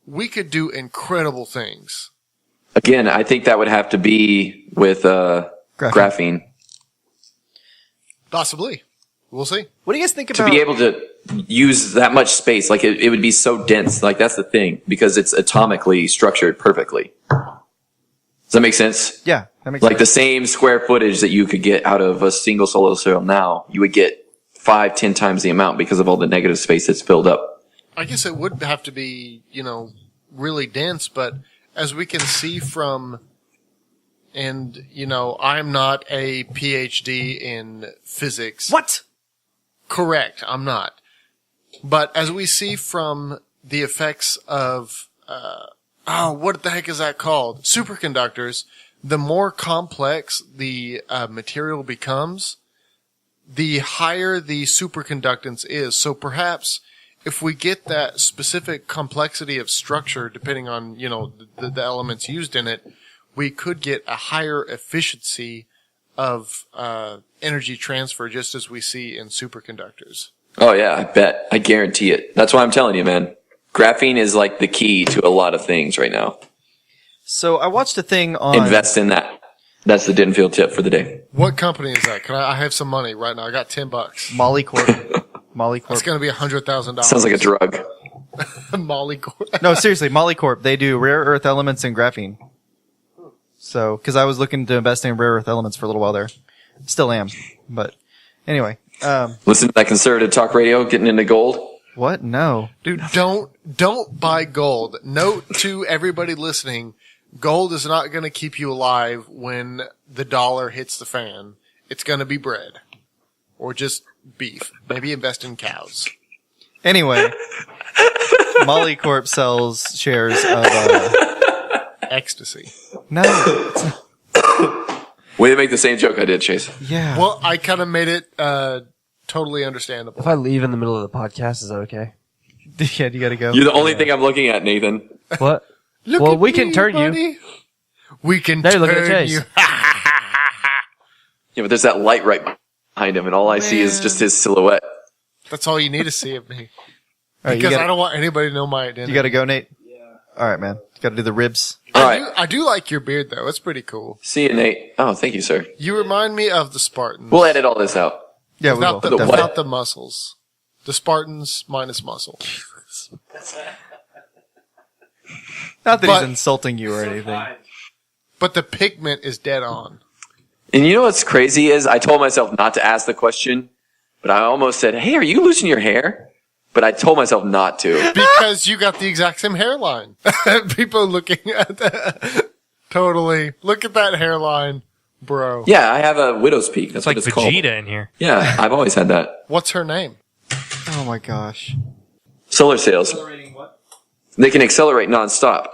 we could do incredible things. Again, I think that would have to be with graphene. Possibly. We'll see. What do you guys think To about? be able to use that much space, like it would be so dense. Like that's the thing, because it's atomically structured perfectly. Does that make sense? Yeah, that makes Like sense. the same square footage that you could get out of a single solar cell now, you would get 5-10 times the amount because of all the negative space that's filled up. I guess it would have to be, really dense, but as we can see from, and, I'm not a PhD in physics. What? Correct, I'm not. But as we see from the effects of, what the heck is that called? Superconductors, the more complex the material becomes, the higher the superconductance is. So perhaps if we get that specific complexity of structure, depending on, the elements used in it, we could get a higher efficiency of energy transfer, just as we see in superconductors. Oh yeah, I bet. I guarantee it. That's why I'm telling you, man. Graphene is like the key to a lot of things right now. So I watched a thing on. Invest in that. That's the Denton Field tip for the day. What company is that? I have some money right now. I got $10. Molly Corp. Molly Corp. It's going to be $100,000. Sounds like a drug. Molly Corp. No, seriously, Molly Corp. They do rare earth elements and graphene. So, because I was looking to invest in rare earth elements for a little while there, still am. But anyway, Listen to that conservative talk radio, getting into gold. what? No. Dude, don't buy gold. Note to everybody listening, gold is not going to keep you alive when the dollar hits the fan. It's going to be bread. Or just beef. Maybe invest in cows. Anyway, Molly Corp sells shares of. Ecstasy. No. Way to make the same joke I did, Chase. Yeah. Well, I kind of made it totally understandable. If I leave in the middle of the podcast, is that okay? Yeah, you got to go. You're the only thing I'm looking at, Nathan. What? Look Well, at we can me, turn you. buddy. We can There, look at turn Chase. you. Yeah, but there's that light right behind him, and all I see is just his silhouette. That's all you need to see of me. All right, Because I don't want anybody to know my identity. You got to go, Nate? Yeah. All right, man. You got to do the ribs. All right. I do like your beard, though. It's pretty cool. See you, Nate. Oh, thank you, sir. You remind me of the Spartans. We'll edit all this out. Yeah, we will. Without the, Definitely. without the muscles. The Spartans minus muscle. Not that But- he's insulting you or anything. But the pigment is dead on. And you know what's crazy is I told myself not to ask the question, but I almost said, hey, are you losing your hair? But I told myself not to. Because you got the exact same hairline. People looking at that. Totally. Look at that hairline, bro. Yeah, I have a widow's peak. That's It's like what it's called. Vegeta in here. Yeah, I've always had that. What's her name? Oh my gosh. Solar sails. They can accelerate nonstop.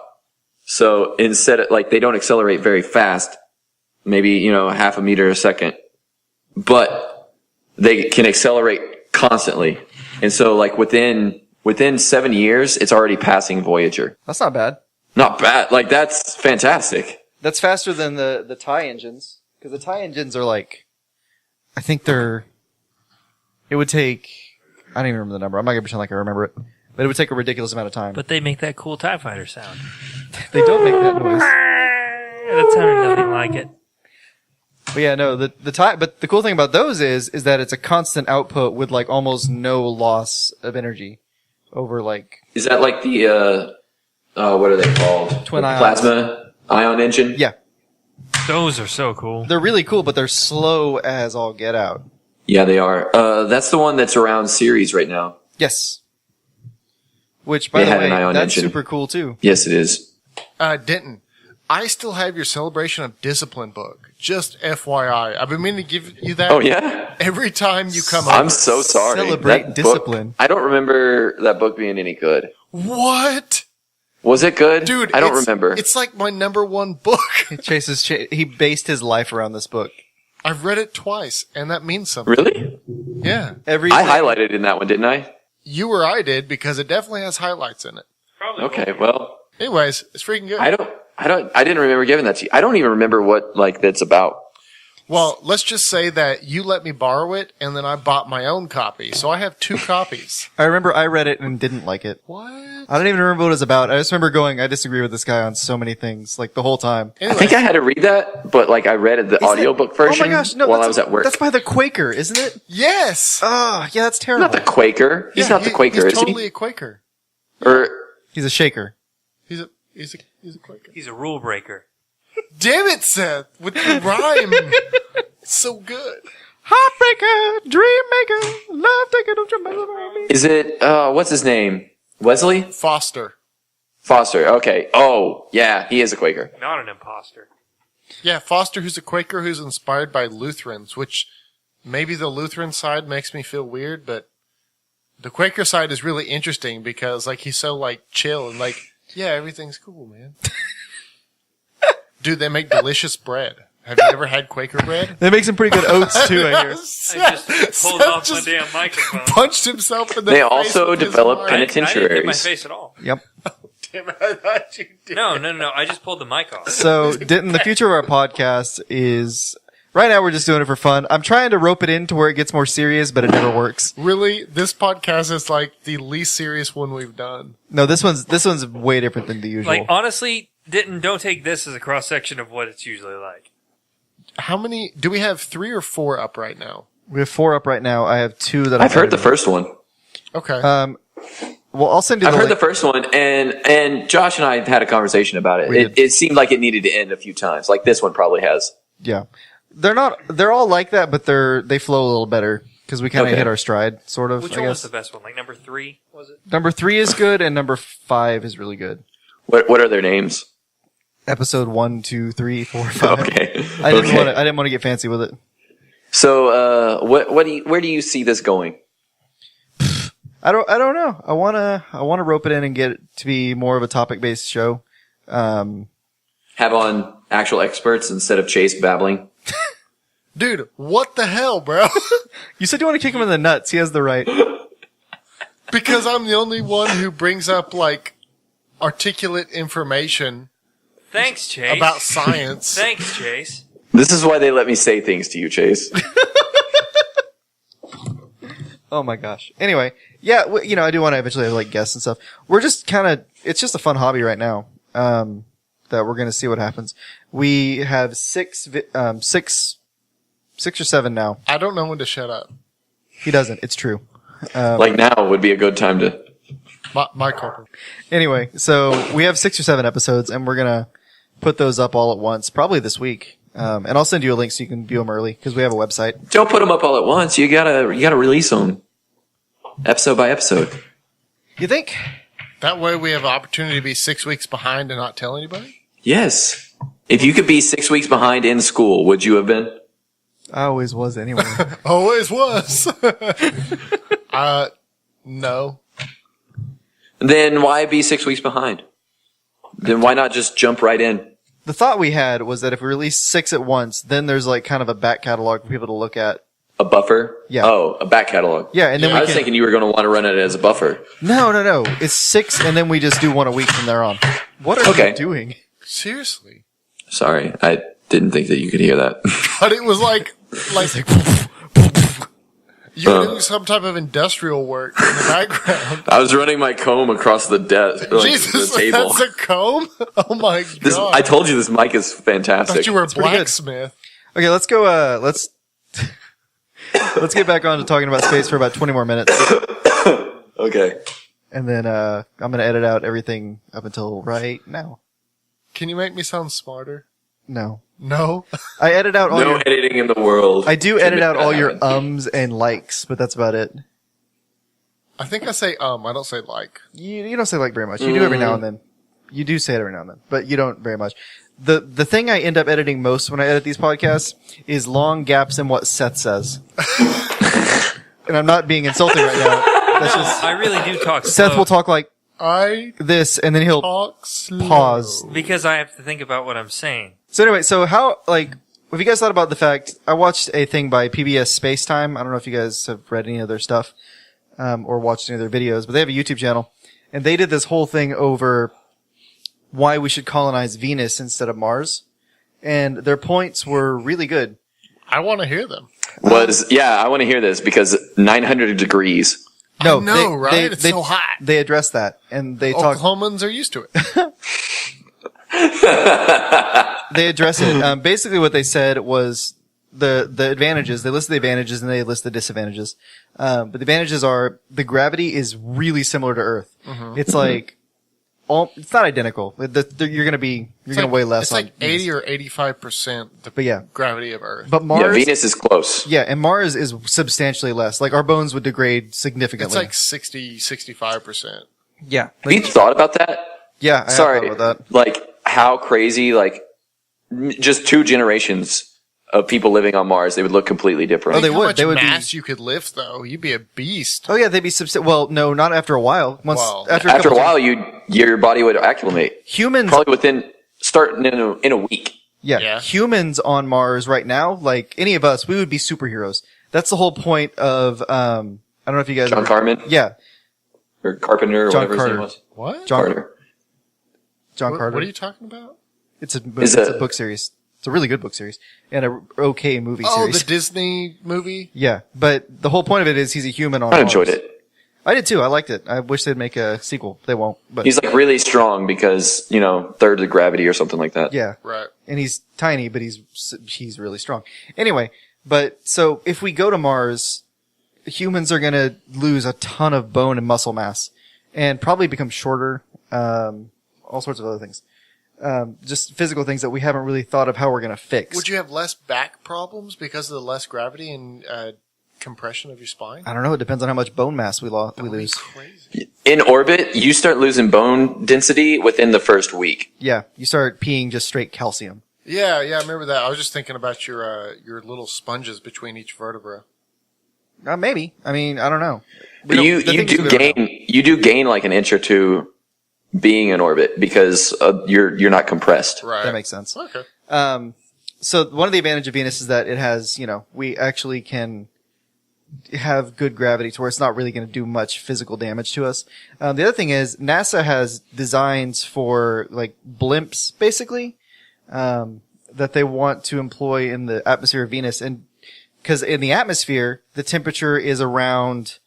So instead of, like, they don't accelerate very fast, maybe, half a meter a second, but they can accelerate constantly. And so, like, within 7 years, it's already passing Voyager. That's not bad. Not bad. Like, that's fantastic. That's faster than the TIE engines. Because the TIE engines are like, I think it would take, I don't even remember the number. I'm not going to pretend like I remember it. But it would take a ridiculous amount of time. But they make that cool TIE fighter sound. They don't make that noise. That sounded nothing like it. But yeah, no, the TIE, but the cool thing about those is that it's a constant output with like almost no loss of energy over like. Is that like the, what are they called? Twin ions. Plasma ion engine? Yeah. Those are so cool. They're really cool, but they're slow as all get out. Yeah, they are. That's the one that's around series right now. Yes. Which, by They the had an way, ion that's engine. super cool too. Yes, it is. Denton, I still have your Celebration of Discipline book. Just FYI. I've been meaning to give you that Oh, yeah? every time you come I'm over. so sorry. Celebrate That discipline. book, I don't remember that book being any good. What? Was it good? Dude, I don't remember. It's like my number one book. He based his life around this book. I've read it twice, and that means something. Really? Yeah. I highlighted in that one, didn't I? You or I did, because it definitely has highlights in it. Okay, well, Anyways, it's freaking good. I didn't remember giving that to you. I don't even remember what, like, that's about. Well, let's just say that you let me borrow it, and then I bought my own copy. So I have 2 copies. I remember I read it and didn't like it. What? I don't even remember what it was about. I just remember going, I disagree with this guy on so many things, like the whole time. I think I had to read that, but like I read the audiobook version Oh my gosh, no, while I was at work. That's by the Quaker, isn't it? Yes. Oh, yeah, that's terrible. Not the Quaker. He's not the Quaker, he's is totally he? a Quaker. Or He's a shaker. He's a Quaker. He's a rule breaker. Damn it, Seth! With the rhyme, so good. Heartbreaker, dream maker, love taker, don't you remember me? is it? What's his name? Wesley Foster. Foster. Okay. Oh, yeah, he is a Quaker. Not an imposter. Yeah, Foster, who's a Quaker, who's inspired by Lutherans, which maybe the Lutheran side makes me feel weird, but the Quaker side is really interesting because, like, he's so, like, chill and, like, yeah, everything's cool, man. Dude, they make delicious bread. Have you ever had Quaker bread? They make some pretty good oats, too, I hear. I just pulled off my damn microphone. Punched himself in the They face also with his develop mic. I didn't hit my penitentiaries. face at all. Yep. Damn it, I thought you did. No. I just pulled the mic off. So, Denton, the future of our podcast is, right now we're just doing it for fun. I'm trying to rope it in to where it gets more serious, but it never works. Really? This podcast is like the least serious one we've done. No, this one's way different than the usual. Like, honestly, don't take this as a cross section of what it's usually like. How many, do we have 3 or 4 up right now? We have 4 up right now. I have 2 that I've heard the first one. Okay. Well, I'll send you I've the heard the link. first one, and Josh and I had a conversation about it. We It, did. it seemed like it needed to end a few times, like this one probably has. Yeah. They're all like that, but they flow a little better because we kind of Okay. hit our stride, sort of, Which I one was guess. the best one? Like number 3, was it? Number 3 is good and number 5 is really good. What are their names? Episode 1, 2, 3, 4, 5. Okay. I Okay. didn't want to get fancy with it. So, where do you see this going? I don't know. I want to rope it in and get it to be more of a topic based show. Have on actual experts instead of Chase babbling? Dude, what the hell, bro? You said you want to kick him in the nuts. He has the right. Because I'm the only one who brings up, like, articulate information Thanks, Chase. about science. Thanks, Chase. This is why they let me say things to you, Chase. Oh my gosh. Anyway, yeah, I do want to eventually have like guests and stuff. We're just it's just a fun hobby right now. That we're going to see what happens. We have 6 or 7 now. I don't know when to shut up. He doesn't. It's true. Like now would be a good time to. My culprit. Anyway, so we have 6 or 7 episodes and we're going to put those up all at once, probably this week. And I'll send you a link so you can view them early because we have a website. Don't put them up all at once. You gotta release them episode by episode. You think? That way we have an opportunity to be 6 weeks behind and not tell anybody? Yes. If you could be 6 weeks behind in school, would you have been? I always was anyway. Always was. No. Then why be 6 weeks behind? Then why not just jump right in? The thought we had was that if we release 6 at once, then there's like kind of a back catalog for people to look at. A buffer? Yeah. Oh, a back catalog. Yeah, and then I was thinking you were going to want to run it as a buffer. No. It's 6 and then we just do one a week from there on. What are Okay. you doing? Seriously. Sorry, I didn't think that you could hear that. But it was like you were doing some type of industrial work in the background. I was running my comb across the desk, Jesus, the table. that's a comb? Oh my god. I told you this mic is I fantastic. thought you were a pretty good. blacksmith. Okay, let's go, let's get back on to talking about space for about 20 more minutes. Okay. And then, I'm gonna edit out everything up until right now. Can you make me sound smarter? No. No. I edit out all No your, editing in the world. I do can edit make out that all your happen. ums and likes, but that's about it. I think I say I don't say like. You don't say like very much. You do every now and then. You do say it every now and then, but you don't very much. The thing I end up editing most when I edit these podcasts is long gaps in what Seth says. And I'm not being insulting right now. That's just, I really do talk Seth slow will talk like I this and then he'll talk slow. pause. because I have to think about what I'm saying. So anyway, so how, like, have you guys thought about the fact, I watched a thing by PBS Space Time. I don't know if you guys have read any of their stuff, or watched any of their videos, but they have a YouTube channel. And they did this whole thing over why we should colonize Venus instead of Mars. And their points were really good. I want to hear them. I want to hear this because 900 degrees. No, No, right? It's so hot. They address that, and they talk. Oklahomans are used to it. They address it. Basically, what they said was the advantages. They list the advantages and they list the disadvantages. But the advantages are the gravity is really similar to Earth. Mm-hmm. It's like it's not identical. You're gonna weigh less. It's like 80 or 85% But yeah, gravity of Earth. but Mars. Yeah, Venus is close. Yeah, and Mars is substantially less. Like our bones would degrade significantly. It's like 60, 65%. yeah, Have you thought about that? yeah. I have Sorry, thought about that. like how crazy, like just 2 generations of people living on Mars, they would look completely different. Oh, they How would. much They would be- mass you could lift, though? You'd be a beast. Oh yeah, they'd be well, no, not after a while. Once Well, after After a couple while, times. your body would acclimate. humans. Probably starting in a week. Yeah. Humans on Mars right now, like any of us, we would be superheroes. That's the whole point of I don't know if you guys John Carmen Yeah, or Carpenter or John whatever Carter. his name was. What? John Carter. Carter. What are you talking about? It's a Is it's a it- book series. It's a really good book series and a okay movie Oh, series. the Disney movie? Yeah, but the whole point of it is he's a human on I Mars. enjoyed it. I did too. I liked it. I wish they'd make a sequel. They won't. But He's like really strong because third of gravity or something like that. yeah, Right. and he's tiny, but he's really strong. Anyway, but so if we go to Mars, humans are going to lose a ton of bone and muscle mass, and probably become shorter. All sorts of other things, just physical things that we haven't really thought of how we're going to fix. Would you have less back problems because of the less gravity and compression of your spine? I don't know. It depends on how much bone mass we That would be lose. crazy. In orbit, you start losing bone density within the first week. Yeah, you start peeing just straight calcium. Yeah, I remember that. I was just thinking about your little sponges between each vertebra. Maybe. I mean, I don't know. We don't- You the thing is do we don't know. gain like an inch or two being in orbit because you're not compressed. Right. That makes sense. Okay. So one of the advantages of Venus is that it has, we actually can have good gravity to where it's not really going to do much physical damage to us. The other thing is NASA has designs for like blimps, basically, that they want to employ in the atmosphere of Venus. And because in the atmosphere, the temperature is around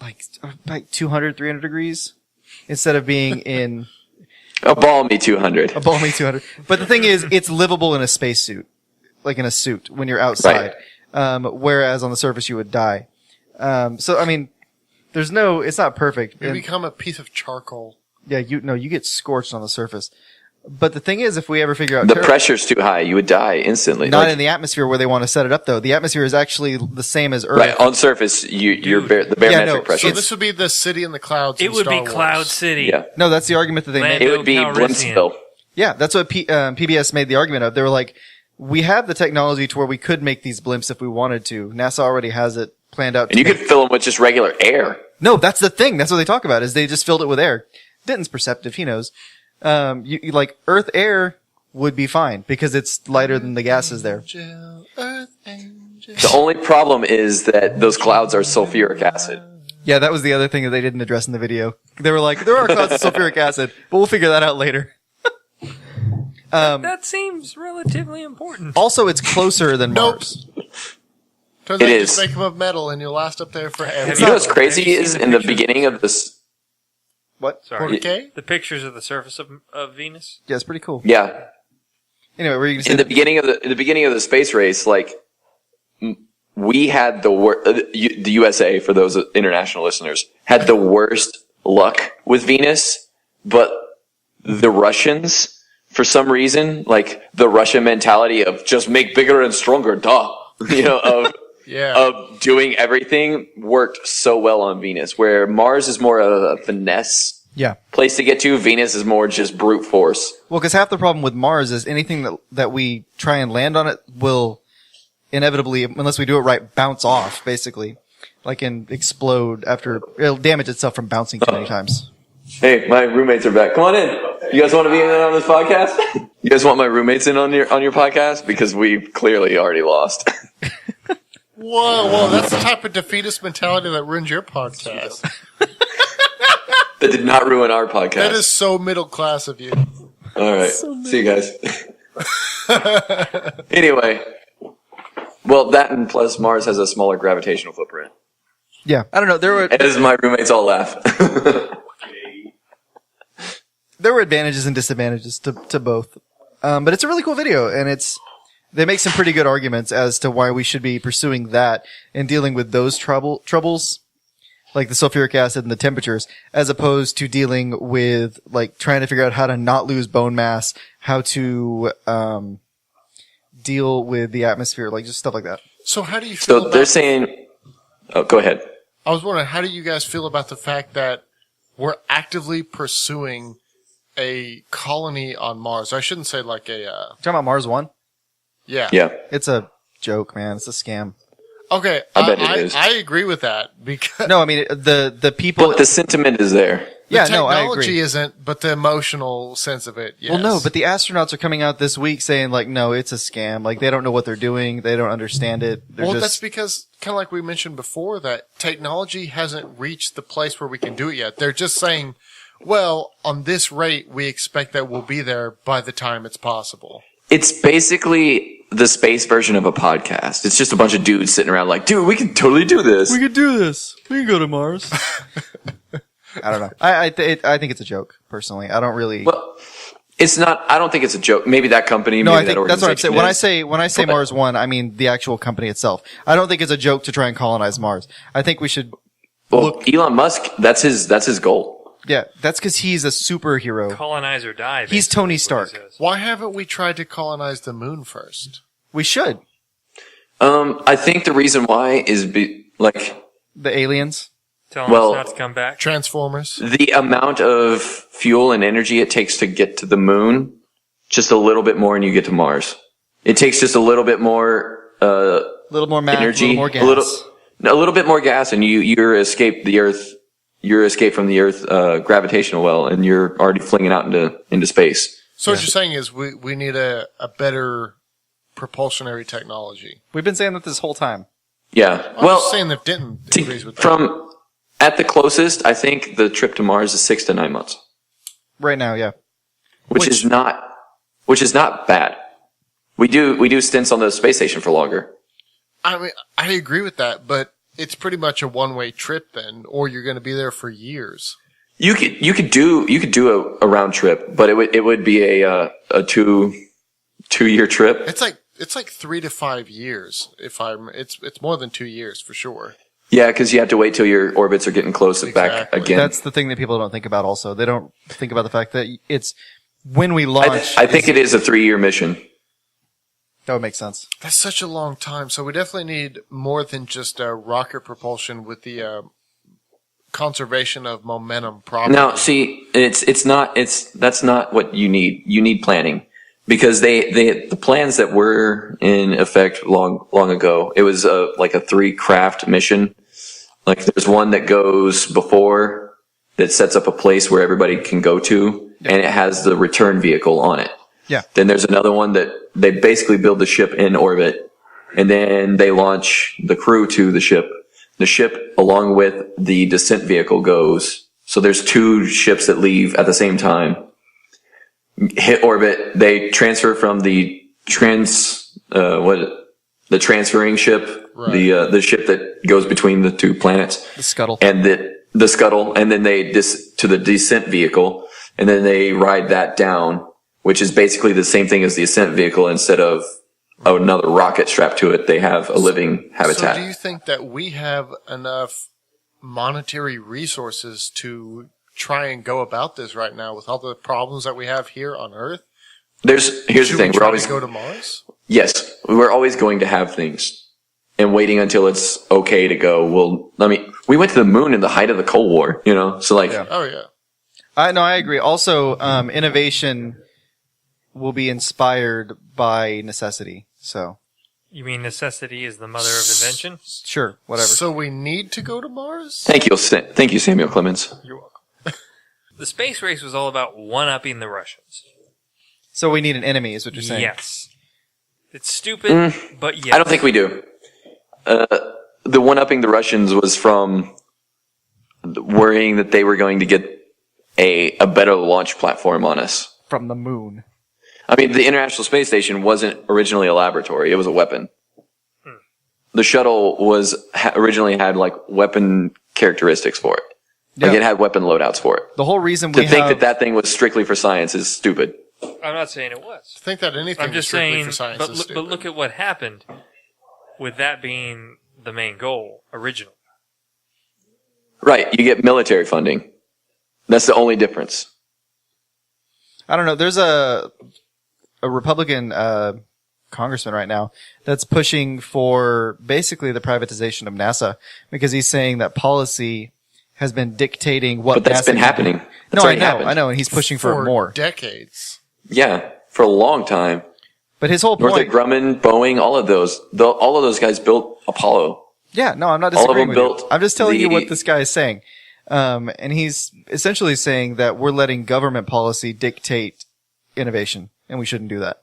like 200, 300 degrees instead of being in A balmy 200. a balmy 200. But the thing is, it's livable in a spacesuit, like in a suit when you're outside. Whereas on the surface you would die. So I mean, it's not perfect. You And- become a piece of charcoal. yeah, you get scorched on the surface. But the thing is, if we ever figure out The pressure's too high. You would die instantly. not Like, in the atmosphere where they want to set it up though. The atmosphere is actually the same as Earth. right on surface, the barometric no, pressure. So this would be the city in the clouds. It in would Star be Wars. Cloud City. yeah, No, that's the argument that they Land- made. it would be Calrissian. Blimspil. Yeah, that's what PBS made the argument of. They were like, we have the technology to where we could make these blimps if we wanted to. NASA already has it planned out. And you could fill them with just regular air. No, that's the thing. That's what they talk about is they just filled it with air. Denton's perceptive. He knows. You like Earth air would be fine because it's lighter than the gases there. Angel, Earth Angel. The only problem is that those clouds are sulfuric acid. Yeah, that was the other thing that they didn't address in the video. They were like, there are clouds of sulfuric acid, but we'll figure that out later. That seems relatively important. Also, it's closer than Nope. Mars. Turns It out you is. just make them of metal and you'll last up there forever. You know what's crazy Have you is seen the in the pictures? beginning of this. What? Sorry. Okay. The pictures of the surface of Venus. Yeah, it's pretty cool. Yeah, Anyway, were you going to say? in the beginning of the space race, like we had the USA, for those international listeners, had the worst luck with Venus, but the Russians, for some reason, like the Russian mentality of just make bigger and stronger, Yeah. of doing everything worked so well on Venus, where Mars is more of a finesse Yeah. place to get to. Venus is more just brute force. Well, because half the problem with Mars is anything that we try and land on it will inevitably, unless we do it right, bounce off, basically. Like, and explode it'll damage itself from bouncing too many times. Hey, my roommates are back. Come on in. You guys want to be in on this podcast? You guys want my roommates in on your podcast? Because we clearly already lost. Whoa, that's the type of defeatist mentality that ruins your podcast. That did not ruin our podcast. That is so middle class of you. All right. See you guys. Anyway, Well, that and plus Mars has a smaller gravitational footprint. Yeah, I don't know. As my roommates all laugh. There were advantages and disadvantages to both. But it's a really cool video, and they make some pretty good arguments as to why we should be pursuing that and dealing with those troubles, like the sulfuric acid and the temperatures, as opposed to dealing with, like, trying to figure out how to not lose bone mass, how to, deal with the atmosphere, like just stuff like that. So how do you feel So they're saying, oh, go ahead. I was wondering, how do you guys feel about the fact that we're actively pursuing a colony on Mars? I shouldn't say like a, Talking about Mars One? yeah. Yeah. It's a joke, man. It's a scam. Okay. I bet it is. I agree with that because No, I mean, the people. But the sentiment is there. yeah, the no, I technology agree. isn't, but the emotional sense of it, yes. Well, no, but the astronauts are coming out this week saying, like, no, it's a scam. Like, they don't know what they're doing. They don't understand it. They're Well, just, that's because, kind of like we mentioned before, that technology hasn't reached the place where we can do it yet. They're just saying, well, on this rate, we expect that we'll be there by the time it's possible. It's basically the space version of a podcast. It's just a bunch of dudes sitting around like, dude, we can totally do this. we could do this. We can go to Mars. I don't know. I think it's a joke, personally. I don't really. Well, it's not. I don't think it's a joke. Maybe that company. No, maybe I think that that's what I'm saying. organization When I say But- Mars One, I mean the actual company itself. I don't think it's a joke to try and colonize Mars. I think we should. Well, Elon Musk. That's his goal. Yeah, that's because he's a superhero. Colonize or die. He's basically, Tony is what Stark. he says. Why haven't we tried to colonize the moon first? We should. I think the reason why is The aliens. Tell Well- us not to come back. Transformers? the amount of fuel and energy it takes to get to the moon, just a little bit more and you get to Mars. It takes just a little bit more, A little more math, energy, a little more gas. a little bit more gas and you're escape the Earth, you're escape from the Earth, gravitational well and you're already flinging out into space. So what you're saying is we need a better propulsionary technology. We've been saying that this whole time. Yeah. I'm well, just saying that Denton agrees with that. from at the closest, I think the trip to Mars is 6 to 9 months, Right now, yeah. which is not bad. We do stints on the space station for longer. I mean, I agree with that, but it's pretty much a one-way trip then, or you're going to be there for years. You could do a round trip, but it would be a 2-year trip. It's like 3 to 5 years. It's more than 2 years for sure. Yeah, because you have to wait till your orbits are getting close back Exactly. again. That's the thing that people don't think about also. They don't think about the fact that it's when we launch. I think it is a 3-year mission. That would make sense. That's such a long time. So we definitely need more than just rocket propulsion with the conservation of momentum properly. Now, see, that's not what you need. You need planning. Because the plans that were in effect long ago, it was like a 3-craft mission. Like there's one that goes before that sets up a place where everybody can go to, and it has the return vehicle on it. Yeah. Then there's another one that they basically build the ship in orbit, and then they launch the crew to the ship. The ship, along with the descent vehicle, goes. So there's 2 ships that leave at the same time. Hit orbit, they transfer from the transferring ship, Right. the ship that goes between the 2 planets, The scuttle. and the scuttle, and then they to the descent vehicle, and then they ride that down, which is basically the same thing as the ascent vehicle. Instead of another rocket strapped to it, they have a living habitat. So do you think that we have enough monetary resources to try and go about this right now with all the problems that we have here on Earth? Here's the Should thing: we we're try always to go to Mars? Yes, we're always going to have things, and waiting until it's okay to go. We went to the moon in the height of the Cold War, so like, Yeah. Oh yeah. I agree. Also, innovation will be inspired by necessity. So, You mean necessity is the mother of invention? sure, whatever. So we need to go to Mars? thank you, Samuel Clemens. You're welcome. The space race was all about one-upping the Russians. So we need an enemy, is what you're saying. Yes. It's stupid, but yes. I don't think we do. The one-upping the Russians was from worrying that they were going to get a better launch platform on us. From the moon. I mean, the International Space Station wasn't originally a laboratory; it was a weapon. the shuttle was originally had like weapon characteristics for it. Like Yeah. it had weapon loadouts for it. The whole reason To we think have that thing was strictly for science is stupid. I'm not saying it was. I think that anything I'm just is strictly saying, for science but, is but stupid. look at what happened with that being the main goal originally. Right. You get military funding. That's the only difference. I don't know. There's a Republican congressman right now that's pushing for basically the privatization of NASA because he's saying that policy has been dictating what. But that's NASA been can happening. do. That's No, I already know, happened. I know, and he's pushing for it more. decades. Yeah. For a long time. But his whole point. Northrop Grumman, Boeing, all of those guys built Apollo. Yeah, no, I'm not All of disagreeing them with you. built I'm just telling you the- what this guy is saying. And he's essentially saying that we're letting government policy dictate innovation, and we shouldn't do that.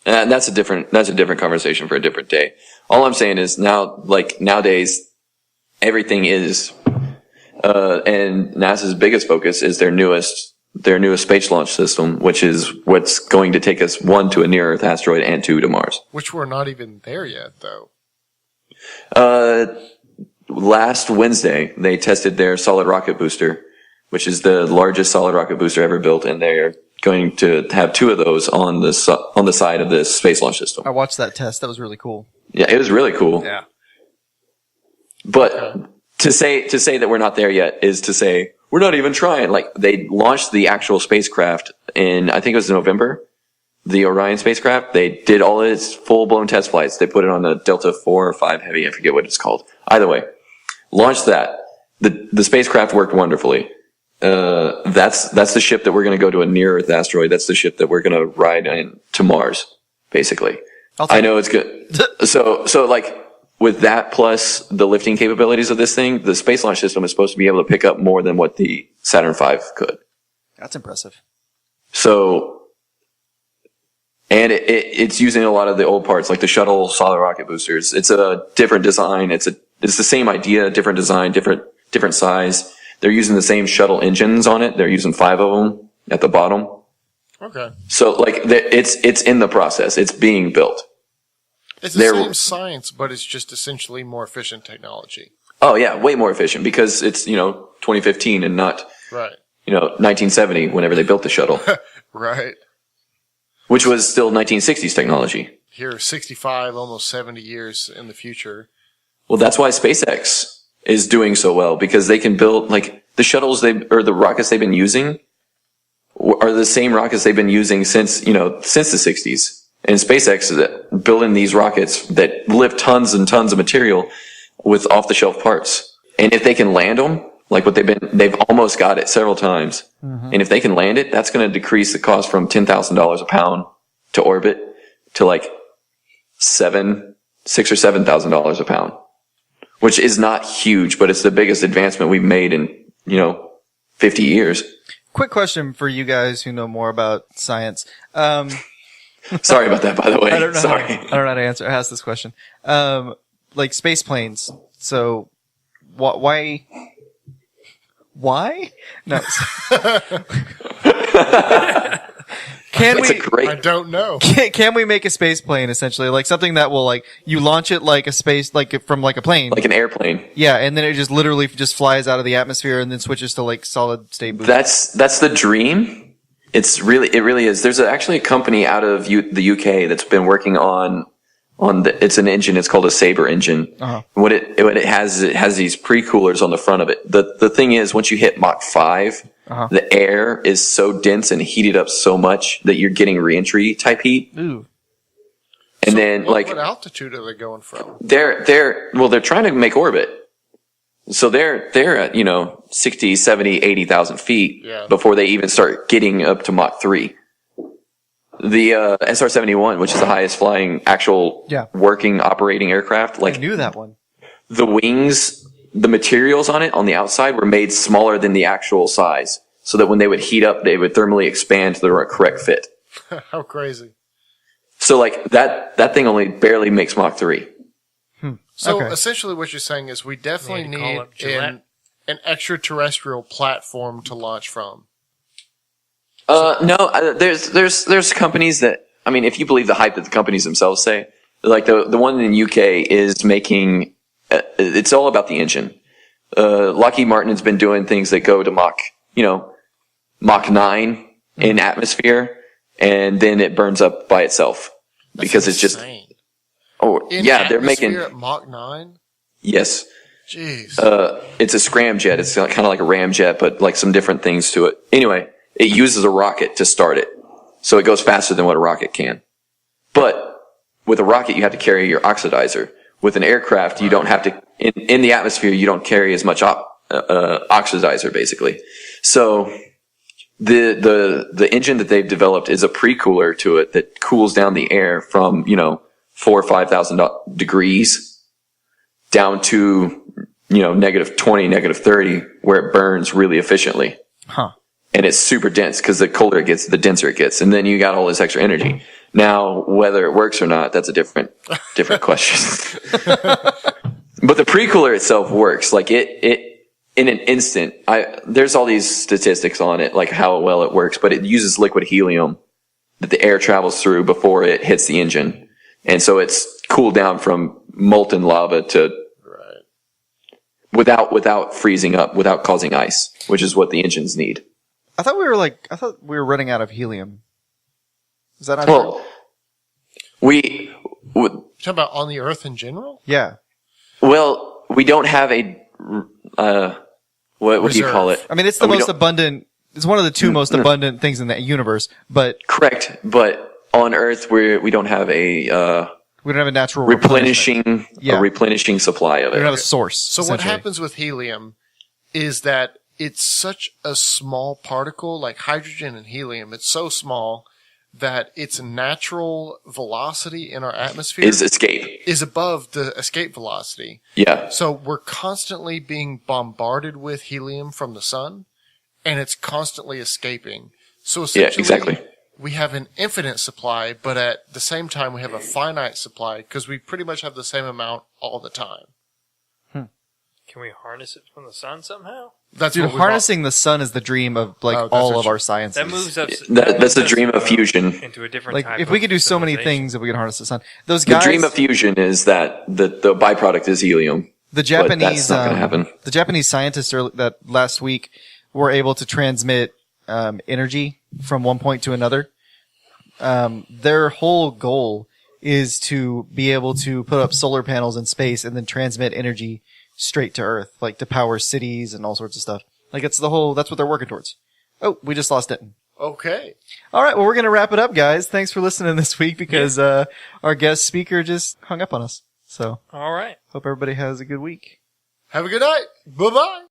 And that's a different conversation for a different day. All I'm saying is nowadays, everything is, and NASA's biggest focus is their newest space launch system, which is what's going to take us to a near Earth asteroid and to Mars. Which we're not even there yet, though. Last Wednesday, they tested their solid rocket booster, which is the largest solid rocket booster ever built, and they're going to have 2 of those on the side of this space launch system. I watched that test. That was really cool. Yeah, it was really cool. Yeah. But to say that we're not there yet is to say we're not even trying. Like they launched the actual spacecraft in, I think it was November, the Orion spacecraft. They did all its full blown test flights. They put it on a Delta 4 or 5 Heavy. I forget what it's called. Either way, launched that. The spacecraft worked wonderfully. That's the ship that we're going to go to a near Earth asteroid. That's the ship that we're going to ride to Mars, basically. I know it's good. So like with that plus the lifting capabilities of this thing, the space launch system is supposed to be able to pick up more than what the Saturn V could. That's impressive. So, and it's using a lot of the old parts, like the shuttle solid rocket boosters. It's a different design. It's the same idea, different design, different size. They're using the same shuttle engines on it. They're using 5 of them at the bottom. Okay. So like it's in the process. It's being built. It's the same science, but it's just essentially more efficient technology. Oh yeah, way more efficient because it's 2015 and not Right. 1970 whenever they built the shuttle, Right. which was still 1960s technology. Here, 65, almost 70 years in the future. Well, that's why SpaceX is doing so well because they can build like the shuttles or the rockets they've been using are the same rockets they've been using since the 60s. And SpaceX is building these rockets that lift tons and tons of material with off-the-shelf parts. And if they can land them, like they've almost got it several times. Mm-hmm. And if they can land it, that's going to decrease the cost from $10,000 a pound to orbit to like $6,000 or $7,000 a pound, which is not huge, but it's the biggest advancement we've made in 50 years. Quick question for you guys who know more about science. Sorry about that, by the way. I don't know. Sorry. I don't know how to ask this question. Like space planes. So, why? No. I don't know. Can we make a space plane essentially like something that will like you launch it like a space like from like a plane, like an airplane? Yeah, and then it just literally just flies out of the atmosphere and then switches to like solid state boost. That's the dream. It really is. There's actually a company out of the UK that's been working on it's an engine. It's called a Sabre engine. Uh-huh. What it has these pre-coolers on the front of it. The thing is, once you hit Mach 5, the air is so dense and heated up so much that you're getting reentry type heat. Ooh. And then what altitude are they going from? They're trying to make orbit. So they're at, 60, 70, 80,000 feet before they even start getting up to Mach 3. The SR-71, which is the highest flying actual working operating aircraft, I knew that one. The wings, the materials on it on the outside were made smaller than the actual size, so that when they would heat up, they would thermally expand to the correct fit. How crazy. So like that thing only barely makes Mach 3. So essentially what you're saying is we definitely need an extraterrestrial platform to launch from. No, there's companies that, I mean, if you believe the hype that the companies themselves say, Like the one in UK is making, it's all about the engine. Lockheed Martin has been doing things that go to Mach 9 in atmosphere, and then it burns up by itself because it's just, insane. they're making, at Mach 9? yes. Jeez. It's a scramjet. It's kind of like a ramjet, but like some different things to it. Anyway, it uses a rocket to start it. So it goes faster than what a rocket can. But with a rocket, you have to carry your oxidizer. With an aircraft, you don't have to, in the atmosphere, you don't carry as much oxidizer, basically. So the engine that they've developed is a pre-cooler to it that cools down the air from, 4,000 or 5,000 degrees down to, -20, -30, where it burns really efficiently. Huh. And it's super dense because the colder it gets, the denser it gets. And then you got all this extra energy. Now, whether it works or not, that's a different question. But the pre-cooler itself works. Like it in an instant, there's all these statistics on it, like how well it works, but it uses liquid helium that the air travels through before it hits the engine. And so it's cooled down from molten lava to without freezing up, without causing ice, which is what the engines need. I thought we were running out of helium. Is that not Well, we Talking about on the Earth in general? Yeah. Well, we don't have a, what do you call it? I mean, it's the most abundant, it's one of the two most abundant things in the universe, but. Correct. But on Earth, we don't have a, we don't have a natural a replenishing supply of it. We don't have a source. So what happens with helium is that it's such a small particle, like hydrogen and helium. It's so small that its natural velocity in our atmosphere is above the escape velocity. Yeah. So we're constantly being bombarded with helium from the sun, and it's constantly escaping. So essentially, exactly. We have an infinite supply, but at the same time we have a finite supply because we pretty much have the same amount all the time. Can we harness it from the sun somehow? That's Dude, what harnessing the sun is the dream of all of our sciences. That moves us. That's the dream of fusion. Into a different Like type if we of could do so many civilization. things, if we could harness the sun. Those guys. The dream of fusion is that the byproduct is helium. The But Japanese. that's not going to happen. The Japanese scientists that last week were able to transmit energy from one point to another. Their whole goal is to be able to put up solar panels in space and then transmit energy straight to Earth, like to power cities and all sorts of stuff. Like that's what they're working towards. Oh, we just lost Denton. Okay. All right, well, we're going to wrap it up, guys. Thanks for listening this week because our guest speaker just hung up on us. So, All right. hope everybody has a good week. Have a good night. Bye-bye.